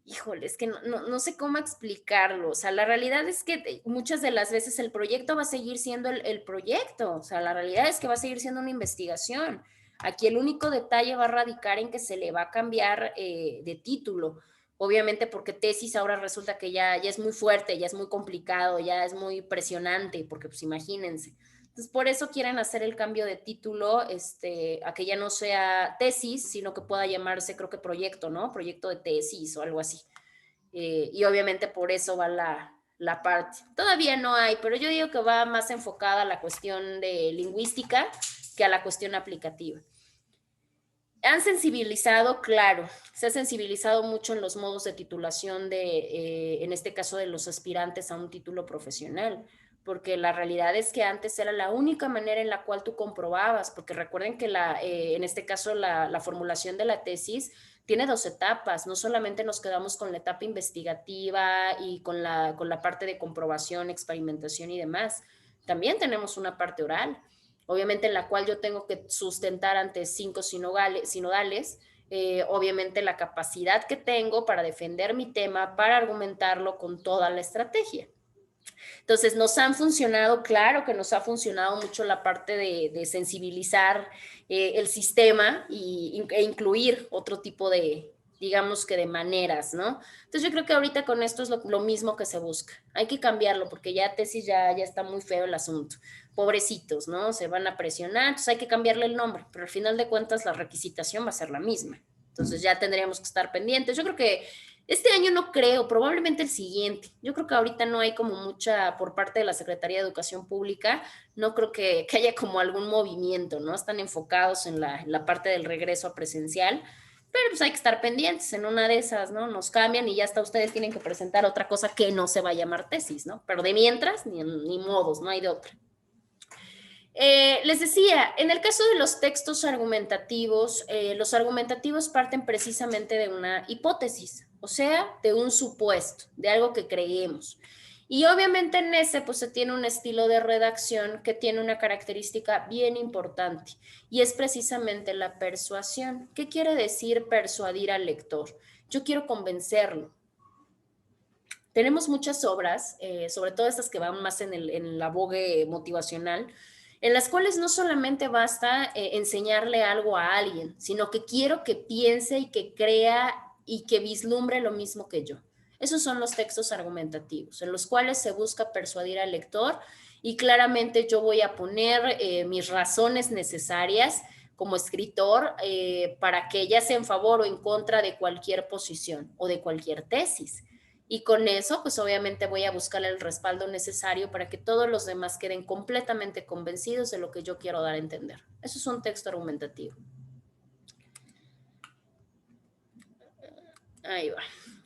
híjole, es que no sé cómo explicarlo. O sea, la realidad es que muchas de las veces el proyecto va a seguir siendo el proyecto. O sea, la realidad es que va a seguir siendo una investigación. Aquí el único detalle va a radicar en que se le va a cambiar de título. Obviamente porque tesis ahora resulta que ya es muy fuerte, ya es muy complicado, ya es muy presionante, porque pues imagínense. Entonces, por eso quieren hacer el cambio de título, a que ya no sea tesis, sino que pueda llamarse, creo que proyecto, ¿no? Proyecto de tesis o algo así. y obviamente por eso va la parte. Todavía no hay, pero yo digo que va más enfocada a la cuestión de lingüística que a la cuestión aplicativa. Han sensibilizado, claro, se ha sensibilizado mucho en los modos de titulación en este caso de los aspirantes a un título profesional, porque la realidad es que antes era la única manera en la cual tú comprobabas, porque recuerden que en este caso la formulación de la tesis tiene 2 etapas, no solamente nos quedamos con la etapa investigativa y con la parte de comprobación, experimentación y demás, también tenemos una parte oral, obviamente en la cual yo tengo que sustentar ante 5 sinodales, obviamente la capacidad que tengo para defender mi tema, para argumentarlo con toda la estrategia. Entonces, nos han funcionado, claro que nos ha funcionado mucho la parte de sensibilizar el sistema e incluir otro tipo de, digamos que de maneras, ¿no? Entonces, yo creo que ahorita con esto es lo mismo que se busca. Hay que cambiarlo porque ya tesis ya está muy feo el asunto. Pobrecitos, ¿no? Se van a presionar, entonces hay que cambiarle el nombre, pero al final de cuentas la requisitación va a ser la misma. Entonces, ya tendríamos que estar pendientes. Yo creo que este año no creo, probablemente el siguiente. Yo creo que ahorita no hay como mucha, por parte de la Secretaría de Educación Pública, no creo que haya como algún movimiento, ¿no? Están enfocados en la parte del regreso a presencial, pero pues hay que estar pendientes. En una de esas, ¿no? Nos cambian y ya hasta ustedes tienen que presentar otra cosa que no se va a llamar tesis, ¿no? Pero de mientras, ni modos, no hay de otra. Les decía, en el caso de los textos argumentativos, los argumentativos parten precisamente de una hipótesis, o sea, de un supuesto, de algo que creemos. Y obviamente en ese pues se tiene un estilo de redacción que tiene una característica bien importante y es precisamente la persuasión. ¿Qué quiere decir persuadir al lector? Yo quiero convencerlo. Tenemos muchas obras, sobre todo estas que van más en la vogue motivacional, en las cuales no solamente basta enseñarle algo a alguien, sino que quiero que piense y que crea y que vislumbre lo mismo que yo. Esos son los textos argumentativos, en los cuales se busca persuadir al lector y claramente yo voy a poner mis razones necesarias como escritor para que ya sea en favor o en contra de cualquier posición o de cualquier tesis. Y con eso, pues obviamente voy a buscar el respaldo necesario para que todos los demás queden completamente convencidos de lo que yo quiero dar a entender. Eso es un texto argumentativo. Ahí va.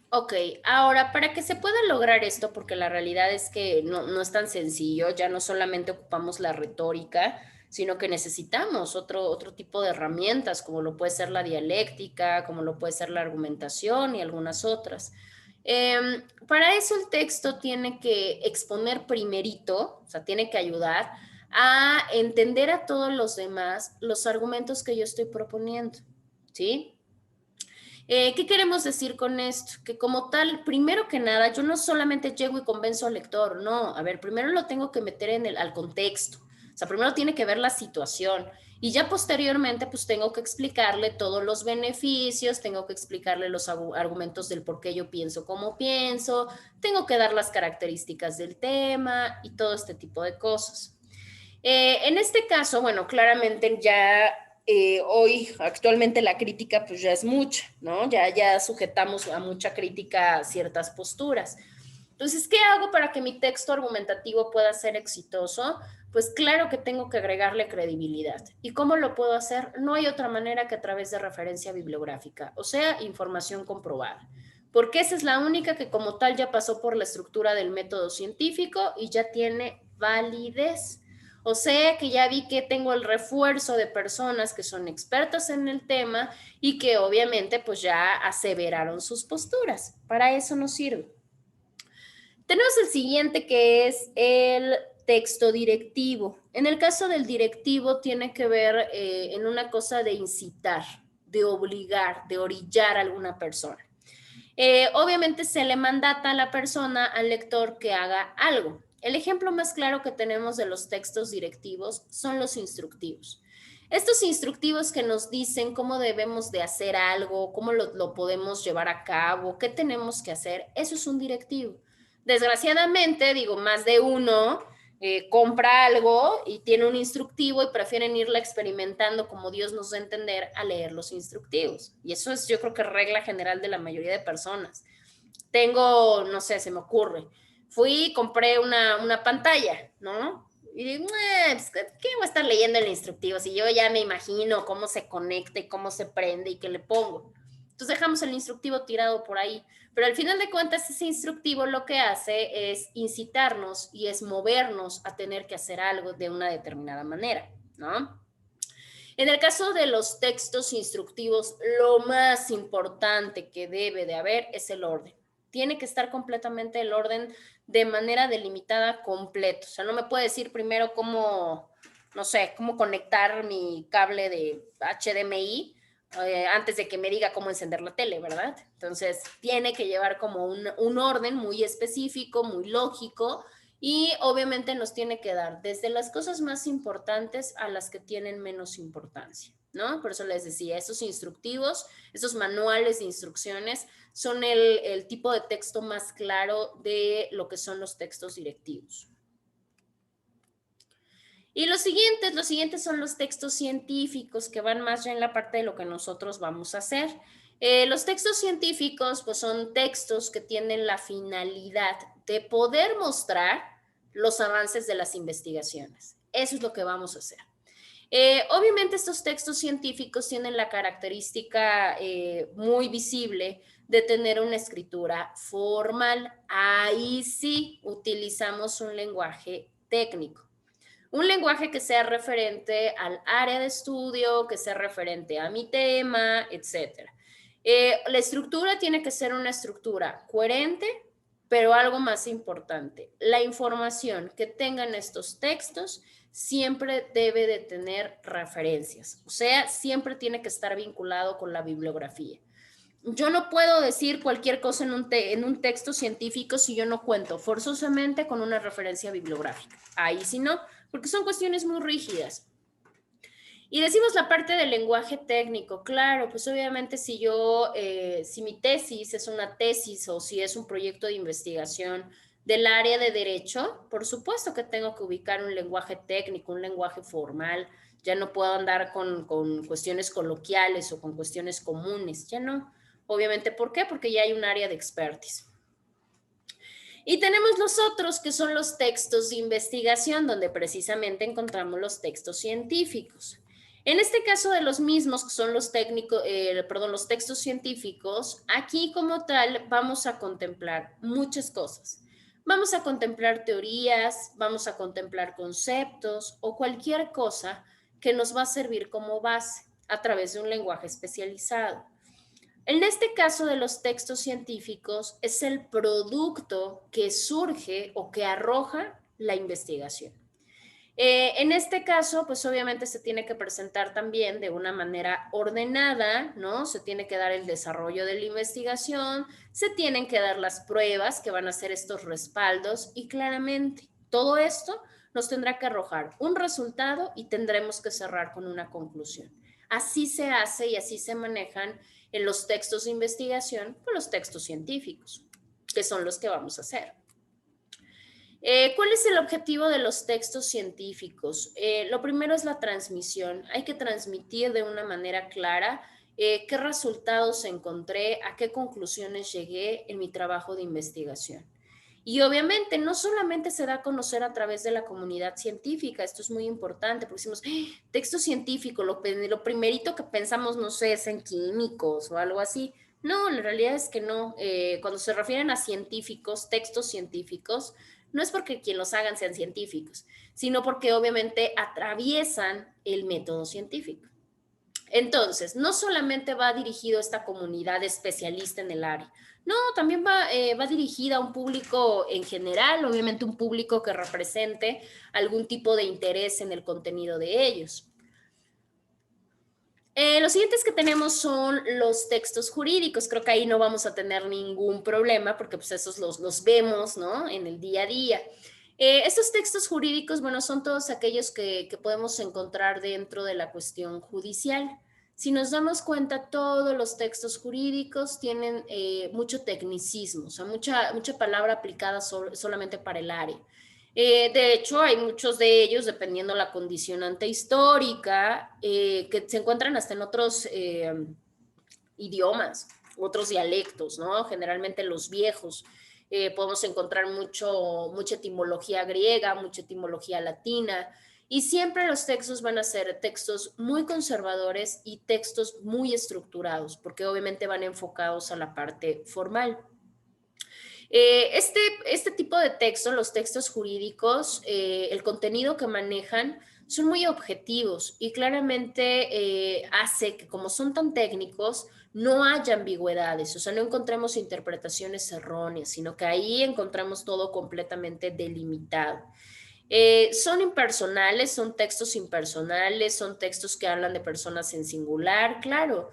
Ok, ahora para que se pueda lograr esto, porque la realidad es que no es tan sencillo, ya no solamente ocupamos la retórica, sino que necesitamos otro tipo de herramientas, como lo puede ser la dialéctica, como lo puede ser la argumentación y algunas otras. Para eso el texto tiene que exponer primerito, o sea, tiene que ayudar a entender a todos los demás los argumentos que yo estoy proponiendo, ¿sí? ¿Qué queremos decir con esto? Que como tal, primero que nada, yo no solamente llego y convenzo al lector, no, a ver, primero lo tengo que meter al contexto, o sea, primero tiene que ver la situación y ya posteriormente pues tengo que explicarle todos los beneficios, tengo que explicarle los argumentos del por qué yo pienso como pienso, tengo que dar las características del tema y todo este tipo de cosas. En este caso, bueno, claramente ya hoy actualmente la crítica pues ya es mucha, ¿no? Ya sujetamos a mucha crítica ciertas posturas. Entonces, ¿qué hago para que mi texto argumentativo pueda ser exitoso? Pues claro que tengo que agregarle credibilidad. ¿Y cómo lo puedo hacer? No hay otra manera que a través de referencia bibliográfica, o sea, información comprobada. Porque esa es la única que como tal ya pasó por la estructura del método científico y ya tiene validez. O sea que ya vi que tengo el refuerzo de personas que son expertas en el tema y que obviamente pues ya aseveraron sus posturas. Para eso nos sirve. Tenemos el siguiente que es el texto directivo. En el caso del directivo tiene que ver en una cosa de incitar, de obligar, de orillar a alguna persona. Obviamente se le mandata a la persona, al lector, que haga algo. El ejemplo más claro que tenemos de los textos directivos son los instructivos. Estos instructivos que nos dicen cómo debemos de hacer algo, cómo lo podemos llevar a cabo, qué tenemos que hacer, eso es un directivo. Desgraciadamente, digo, más de uno compra algo y tiene un instructivo y prefieren irla experimentando como Dios nos da a entender a leer los instructivos. Y eso es, yo creo que regla general de la mayoría de personas. tengo, no sé, se me ocurre, fui y compré una pantalla, ¿no? Y digo, pues, ¿qué voy a estar leyendo el instructivo? Si yo ya me imagino cómo se conecta y cómo se prende y qué le pongo. Entonces dejamos el instructivo tirado por ahí. Pero al final de cuentas, ese instructivo lo que hace es incitarnos y es movernos a tener que hacer algo de una determinada manera, ¿no? En el caso de los textos instructivos, lo más importante que debe de haber es el orden. Tiene que estar completamente el orden de manera delimitada completo. O sea, no me puede decir primero cómo, no sé, cómo conectar mi cable de HDMI antes de que me diga cómo encender la tele, ¿verdad? Entonces, tiene que llevar como un orden muy específico, muy lógico, y obviamente nos tiene que dar desde las cosas más importantes a las que tienen menos importancia, ¿no? Por eso les decía, esos instructivos, esos manuales de instrucciones son el tipo de texto más claro de lo que son los textos directivos. Y los siguientes son los textos científicos, que van más ya en la parte de lo que nosotros vamos a hacer. Los textos científicos, pues son textos que tienen la finalidad de poder mostrar los avances de las investigaciones. Eso es lo que vamos a hacer. Obviamente estos textos científicos tienen la característica muy visible de tener una escritura formal. Ahí sí utilizamos un lenguaje técnico. Un lenguaje que sea referente al área de estudio, que sea referente a mi tema, etc. La estructura tiene que ser una estructura coherente, pero algo más importante, la información que tengan estos textos siempre debe de tener referencias, o sea, siempre tiene que estar vinculado con la bibliografía. Yo no puedo decir cualquier cosa en un texto científico si yo no cuento forzosamente con una referencia bibliográfica. Ahí sí no, porque son cuestiones muy rígidas. Y decimos la parte del lenguaje técnico, claro, pues obviamente si mi tesis es una tesis o si es un proyecto de investigación del área de derecho, por supuesto que tengo que ubicar un lenguaje técnico, un lenguaje formal, ya no puedo andar con cuestiones coloquiales o con cuestiones comunes, ya no. Obviamente, ¿por qué? Porque ya hay un área de expertise. Y tenemos los otros, que son los textos de investigación, donde precisamente encontramos los textos científicos. En este caso de los mismos, que son los textos científicos, aquí como tal vamos a contemplar muchas cosas. Vamos a contemplar teorías, vamos a contemplar conceptos o cualquier cosa que nos va a servir como base a través de un lenguaje especializado. En este caso de los textos científicos es el producto que surge o que arroja la investigación. En este caso, pues obviamente se tiene que presentar también de una manera ordenada, ¿no? Se tiene que dar el desarrollo de la investigación, se tienen que dar las pruebas que van a ser estos respaldos y claramente todo esto nos tendrá que arrojar un resultado y tendremos que cerrar con una conclusión. Así se hace y así se manejan en los textos de investigación con los textos científicos, que son los que vamos a hacer. ¿Cuál es el objetivo de los textos científicos? Lo primero es la transmisión. Hay que transmitir de una manera clara qué resultados encontré, a qué conclusiones llegué en mi trabajo de investigación. Y obviamente no solamente se da a conocer a través de la comunidad científica, esto es muy importante, porque decimos, texto científico, lo primerito que pensamos, no sé, es en químicos o algo así. No, la realidad es que no. Cuando se refieren a científicos, textos científicos, no es porque quien los hagan sean científicos, sino porque obviamente atraviesan el método científico. Entonces, no solamente va dirigido a esta comunidad especialista en el área, no, también va dirigida a un público en general, obviamente un público que represente algún tipo de interés en el contenido de ellos. Los siguientes que tenemos son los textos jurídicos. Creo que ahí no vamos a tener ningún problema porque pues esos los vemos, ¿no? En el día a día. Estos textos jurídicos, bueno, son todos aquellos que podemos encontrar dentro de la cuestión judicial. Si nos damos cuenta, todos los textos jurídicos tienen mucho tecnicismo, o sea, mucha palabra aplicada solamente para el área. De hecho, hay muchos de ellos, dependiendo la condicionante histórica, que se encuentran hasta en otros idiomas. otros dialectos, ¿no? Generalmente los viejos. Podemos encontrar mucha etimología griega, mucha etimología latina, y siempre los textos van a ser textos muy conservadores y textos muy estructurados, porque obviamente van enfocados a la parte formal. Este tipo de texto, los textos jurídicos, el contenido que manejan son muy objetivos y claramente hace que, como son tan técnicos, no haya ambigüedades, o sea, no encontremos interpretaciones erróneas, sino que ahí encontramos todo completamente delimitado. Son impersonales, son textos impersonales, son textos que hablan de personas en singular, claro.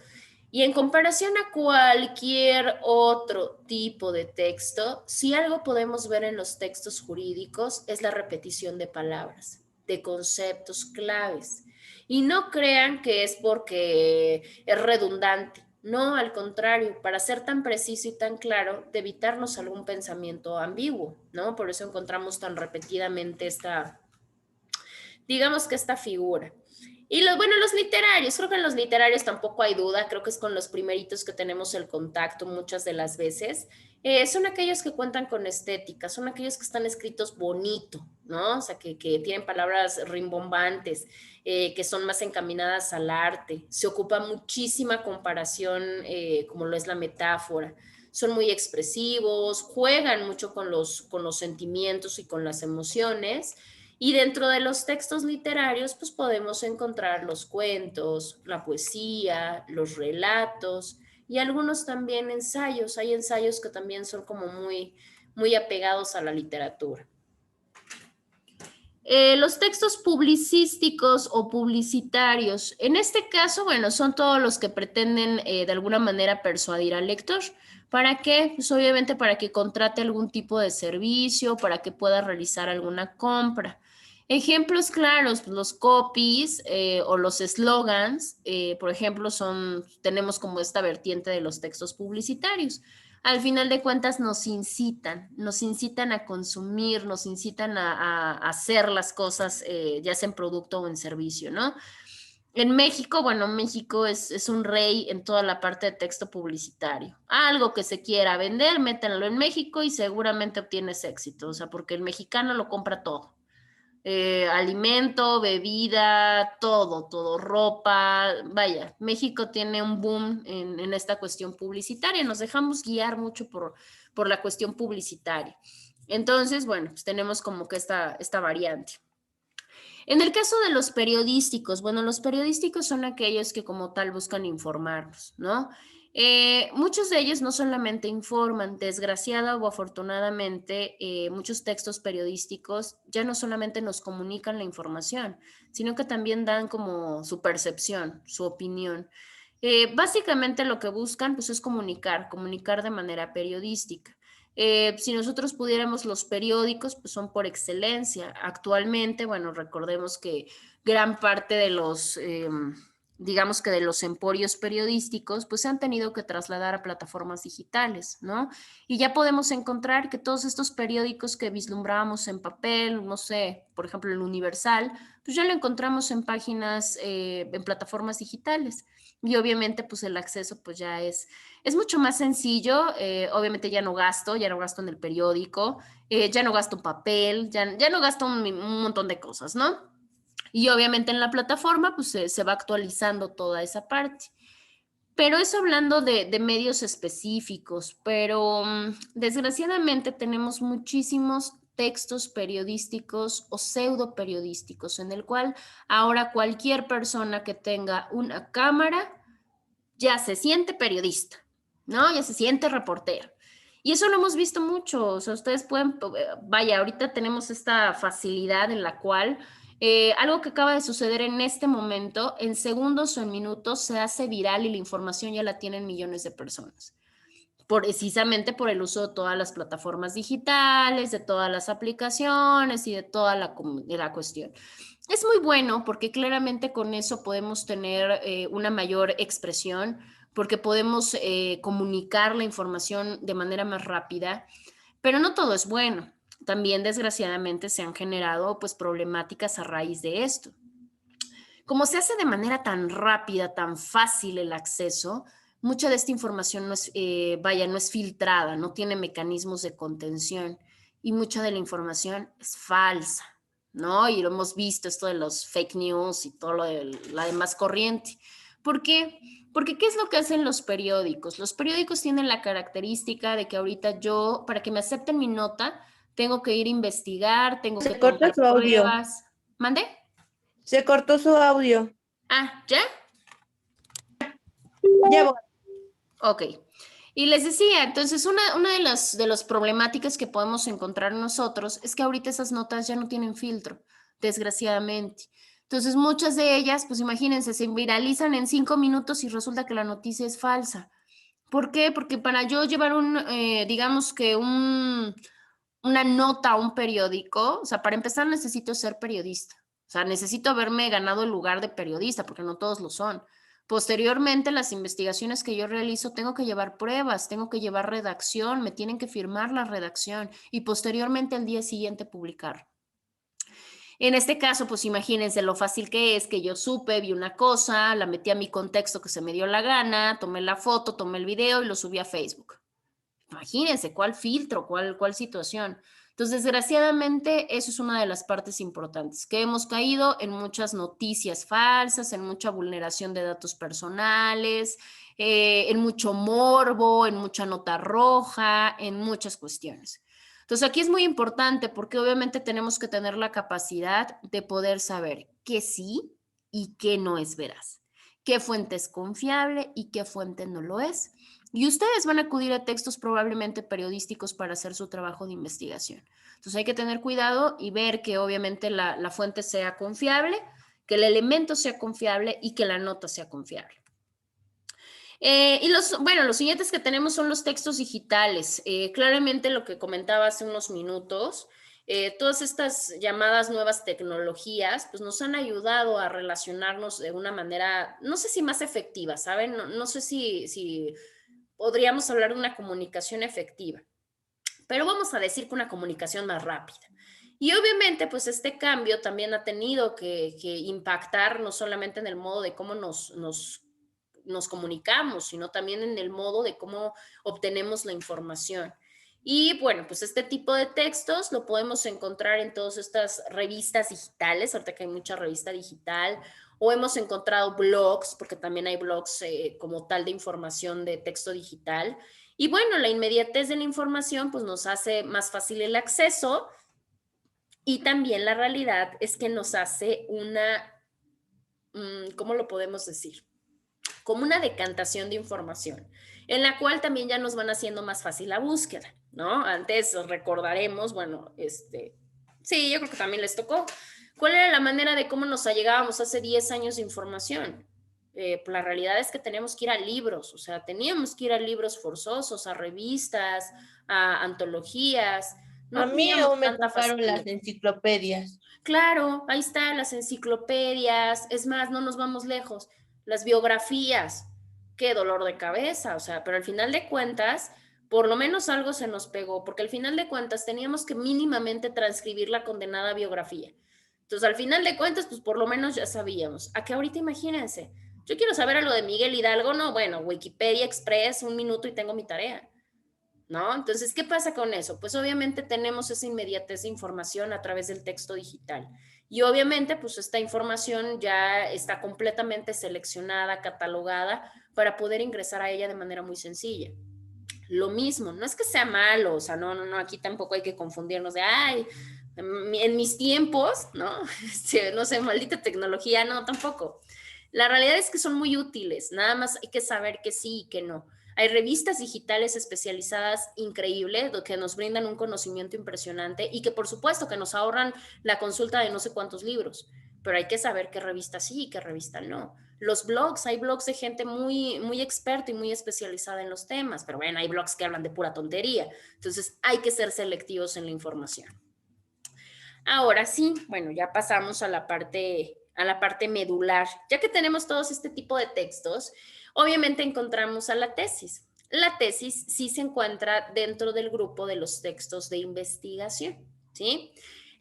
Y en comparación a cualquier otro tipo de texto, si algo podemos ver en los textos jurídicos es la repetición de palabras, de conceptos claves. Y no crean que es porque es redundante. No, al contrario, para ser tan preciso y tan claro, de evitarnos algún pensamiento ambiguo, ¿no? Por eso encontramos tan repetidamente digamos que esta figura. Y los literarios, creo que en los literarios tampoco hay duda, creo que es con los primeritos que tenemos el contacto muchas de las veces. Son aquellos que cuentan con estética, son aquellos que están escritos bonito, ¿no? O sea, que tienen palabras rimbombantes, que son más encaminadas al arte. Se ocupa muchísima comparación, como lo es la metáfora. Son muy expresivos, juegan mucho con los sentimientos y con las emociones. Y dentro de los textos literarios, pues podemos encontrar los cuentos, la poesía, los relatos y algunos también ensayos. Hay ensayos que también son como muy apegados a la literatura. Los textos publicísticos o publicitarios, en este caso, bueno, son todos los que pretenden de alguna manera persuadir al lector. ¿Para qué? Pues obviamente para que contrate algún tipo de servicio, para que pueda realizar alguna compra. Ejemplos claros, los copies o los slogans, por ejemplo, tenemos como esta vertiente de los textos publicitarios. Al final de cuentas nos incitan a consumir, nos incitan a hacer las cosas, ya sea en producto o en servicio, ¿no? En México, bueno, México es un rey en toda la parte de texto publicitario. Algo que se quiera vender, métanlo en México y seguramente obtienes éxito, o sea, porque el mexicano lo compra todo. Alimento, bebida, todo, ropa, vaya, México tiene un boom en esta cuestión publicitaria, nos dejamos guiar mucho por la cuestión publicitaria. Entonces, bueno, pues tenemos como que esta variante. En el caso de los periodísticos, bueno, los periodísticos son aquellos que como tal buscan informarnos, ¿no? Muchos de ellos no solamente informan, desgraciada o afortunadamente, muchos textos periodísticos ya no solamente nos comunican la información, sino que también dan como su percepción, su opinión. Básicamente lo que buscan pues es comunicar de manera periodística. Si nosotros pudiéramos, los periódicos pues son por excelencia. Actualmente, bueno, recordemos que gran parte de los, digamos que de los emporios periodísticos, pues se han tenido que trasladar a plataformas digitales, ¿no? Y ya podemos encontrar que todos estos periódicos que vislumbrábamos en papel, no sé, por ejemplo el Universal, pues ya lo encontramos en páginas, en plataformas digitales. Y obviamente pues el acceso pues ya es mucho más sencillo. Obviamente ya no gasto en el periódico, ya no gasto papel, ya no gasto un montón de cosas, ¿no? Y obviamente en la plataforma pues se va actualizando toda esa parte. Pero eso hablando de medios específicos, pero desgraciadamente tenemos muchísimos textos periodísticos o pseudo periodísticos en el cual ahora cualquier persona que tenga una cámara ya se siente periodista, ¿no? Ya se siente reportero. Y eso lo hemos visto mucho, o sea, ustedes pueden, vaya, ahorita tenemos esta facilidad en la cual algo que acaba de suceder en este momento, en segundos o en minutos se hace viral y la información ya la tienen millones de personas. Precisamente por el uso de todas las plataformas digitales, de todas las aplicaciones y de toda la cuestión. Es muy bueno porque claramente con eso podemos tener una mayor expresión, porque podemos comunicar la información de manera más rápida, pero no todo es bueno. También desgraciadamente se han generado pues problemáticas a raíz de esto. Como se hace de manera tan rápida, tan fácil el acceso, mucha de esta información no es, no es filtrada, no tiene mecanismos de contención y mucha de la información es falsa, ¿no? Y lo hemos visto, esto de los fake news y todo lo de la demás corriente. ¿Por qué? Porque ¿qué es lo que hacen los periódicos? Los periódicos tienen la característica de que ahorita yo, para que me acepten mi nota, tengo que ir a investigar, tengo que Se corta tomar su audio. pruebas. ¿Mande? Se cortó su audio. Ah, ¿ya? Ya voy. Ok. Y les decía, entonces una de las problemáticas que podemos encontrar nosotros es que ahorita esas notas ya no tienen filtro, desgraciadamente. Entonces muchas de ellas, pues imagínense, se viralizan en 5 minutos y resulta que la noticia es falsa. ¿Por qué? Porque para yo llevar digamos que una nota a un periódico, o sea, para empezar necesito ser periodista. O sea, necesito haberme ganado el lugar de periodista, porque no todos lo son. Posteriormente, las investigaciones que yo realizo, tengo que llevar pruebas, tengo que llevar redacción, me tienen que firmar la redacción y posteriormente al día siguiente publicar. En este caso, pues imagínense lo fácil que es que yo supe, vi una cosa, la metí a mi contexto que se me dio la gana, tomé la foto, tomé el video y lo subí a Facebook. Imagínense cuál filtro, cuál situación. Entonces, desgraciadamente, eso es una de las partes importantes, que hemos caído en muchas noticias falsas, en mucha vulneración de datos personales, en mucho morbo, en mucha nota roja, en muchas cuestiones. Entonces, aquí es muy importante porque obviamente tenemos que tener la capacidad de poder saber qué sí y qué no es veraz, qué fuente es confiable y qué fuente no lo es. Y ustedes van a acudir a textos probablemente periodísticos para hacer su trabajo de investigación. Entonces hay que tener cuidado y ver que obviamente la fuente sea confiable, que el elemento sea confiable y que la nota sea confiable. Y los siguientes que tenemos son los textos digitales. Claramente lo que comentaba hace unos minutos, todas estas llamadas nuevas tecnologías, pues nos han ayudado a relacionarnos de una manera, no sé si más efectiva, ¿saben? No sé si podríamos hablar de una comunicación efectiva, pero vamos a decir que una comunicación más rápida. Y obviamente, pues este cambio también ha tenido que impactar no solamente en el modo de cómo nos comunicamos, sino también en el modo de cómo obtenemos la información. Y bueno, pues este tipo de textos lo podemos encontrar en todas estas revistas digitales, ahorita que hay mucha revista digital, o hemos encontrado blogs, porque también hay blogs como tal de información de texto digital. Y bueno, la inmediatez de la información pues nos hace más fácil el acceso y también la realidad es que nos hace ¿cómo lo podemos decir? Como una decantación de información, en la cual también ya nos van haciendo más fácil la búsqueda, ¿no? Antes recordaremos, bueno, sí, yo creo que también les tocó. ¿Cuál era la manera de cómo nos allegábamos hace 10 años de información? La realidad es que teníamos que ir a libros, o sea, teníamos que ir a libros forzosos, a revistas, a antologías. No A mí teníamos aún me tanta tocaron facilidad. las enciclopedias. Claro, ahí están las enciclopedias, es más, no nos vamos lejos, las biografías, qué dolor de cabeza, o sea, pero al final de cuentas, por lo menos algo se nos pegó, porque al final de cuentas teníamos que mínimamente transcribir la condenada biografía. Entonces, al final de cuentas, pues por lo menos ya sabíamos. A que ahorita imagínense, yo quiero saber algo de Miguel Hidalgo, no, bueno, Wikipedia Express, 1 minuto y tengo mi tarea. ¿No? Entonces, ¿qué pasa con eso? Pues obviamente tenemos esa inmediatez de información a través del texto digital. Y obviamente, pues esta información ya está completamente seleccionada, catalogada, para poder ingresar a ella de manera muy sencilla. Lo mismo, no es que sea malo, o sea, no, aquí tampoco hay que confundirnos de, ay, en mis tiempos, ¿no? No sé, maldita tecnología, no, tampoco. La realidad es que son muy útiles, nada más hay que saber que sí y que no. Hay revistas digitales especializadas increíbles que nos brindan un conocimiento impresionante y que por supuesto que nos ahorran la consulta de no sé cuántos libros, pero hay que saber qué revista sí y qué revista no. Los blogs, hay blogs de gente muy, muy experta y muy especializada en los temas, pero bueno, hay blogs que hablan de pura tontería, entonces hay que ser selectivos en la información. Ahora sí, bueno, ya pasamos a la parte medular. Ya que tenemos todos este tipo de textos, obviamente encontramos a la tesis. La tesis sí se encuentra dentro del grupo de los textos de investigación, ¿sí?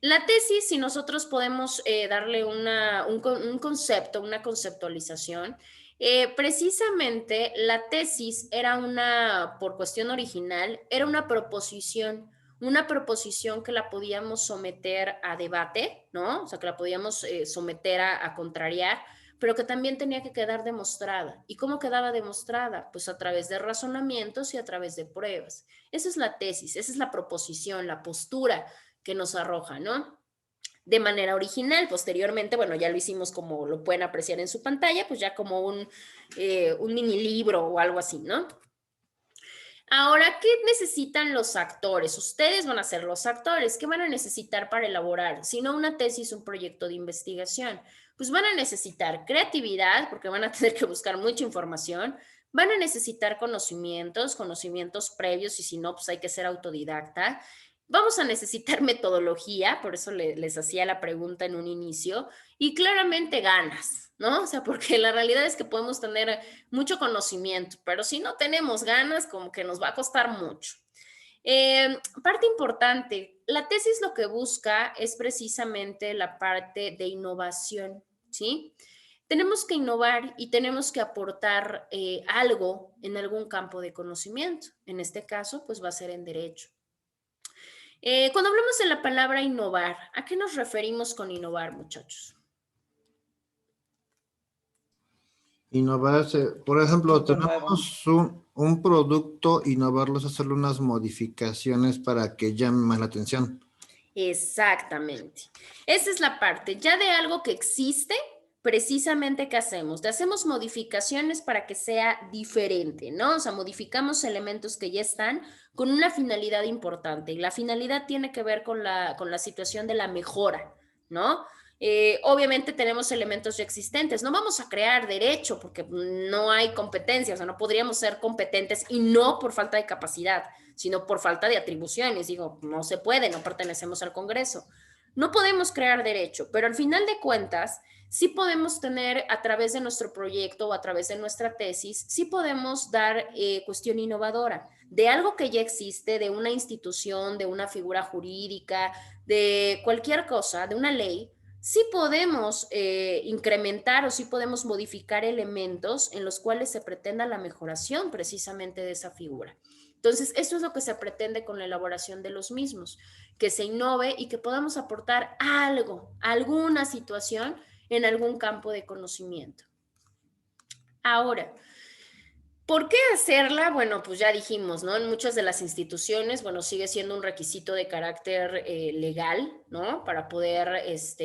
La tesis, si nosotros podemos darle un concepto, una conceptualización, Precisamente la tesis era por cuestión original, era una proposición que la podíamos someter a debate, ¿no? O sea, que la podíamos someter a contrariar, pero que también tenía que quedar demostrada. ¿Y cómo quedaba demostrada? Pues a través de razonamientos y a través de pruebas. Esa es la tesis, esa es la proposición, la postura que nos arroja, ¿no? De manera original. Posteriormente, bueno, ya lo hicimos como lo pueden apreciar en su pantalla, pues ya como un mini libro o algo así, ¿no? Ahora, ¿qué necesitan los actores? Ustedes van a ser los actores. ¿Qué van a necesitar para elaborar? Si no una tesis, un proyecto de investigación. Pues van a necesitar creatividad, porque van a tener que buscar mucha información. Van a necesitar conocimientos previos, y si no, pues hay que ser autodidacta. Vamos a necesitar metodología, por eso les hacía la pregunta en un inicio, y claramente ganas, ¿no? O sea, porque la realidad es que podemos tener mucho conocimiento, pero si no tenemos ganas, como que nos va a costar mucho. Parte importante, la tesis lo que busca es precisamente la parte de innovación, ¿sí? Tenemos que innovar y tenemos que aportar algo en algún campo de conocimiento. En este caso, pues va a ser en derecho. Cuando hablamos de la palabra innovar, ¿a qué nos referimos con innovar, muchachos? Innovarse, por ejemplo, Algo nuevo. tenemos un producto, innovarlos, hacerle unas modificaciones para que llame más la atención. Exactamente. Esa es la parte. Ya de algo que existe, precisamente, ¿qué hacemos? Hacemos modificaciones para que sea diferente, ¿no? O sea, modificamos elementos que ya están con una finalidad importante. Y la finalidad tiene que ver con la situación de la mejora, ¿no? Obviamente tenemos elementos ya existentes. No vamos a crear derecho porque no hay competencia, o sea, no podríamos ser competentes y no por falta de capacidad, sino por falta de atribuciones. Digo, no se puede, no pertenecemos al Congreso. No podemos crear derecho, pero al final de cuentas, sí podemos tener a través de nuestro proyecto o a través de nuestra tesis, sí podemos dar cuestión innovadora de algo que ya existe, de una institución, de una figura jurídica, de cualquier cosa, de una ley. Sí podemos incrementar o sí podemos modificar elementos en los cuales se pretenda la mejoración precisamente de esa figura. Entonces, eso es lo que se pretende con la elaboración de los mismos, que se innove y que podamos aportar algo, alguna situación en algún campo de conocimiento. Ahora, ¿por qué hacerla? Bueno, pues ya dijimos, ¿no? En muchas de las instituciones, bueno, sigue siendo un requisito de carácter legal, ¿no? Para poder,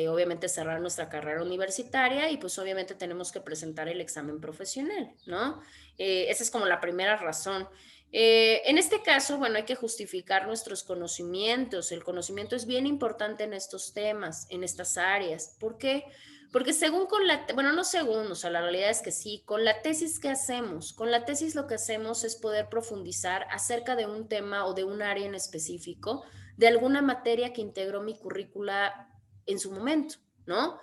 obviamente, cerrar nuestra carrera universitaria y pues obviamente tenemos que presentar el examen profesional, ¿no? Esa es como la primera razón. En este caso, bueno, hay que justificar nuestros conocimientos. El conocimiento es bien importante en estos temas, en estas áreas. ¿Por qué? Porque según bueno, no según, o sea, la realidad es que sí, con la tesis que hacemos, con la tesis lo que hacemos es poder profundizar acerca de un tema o de un área en específico, de alguna materia que integró mi currícula en su momento, ¿no?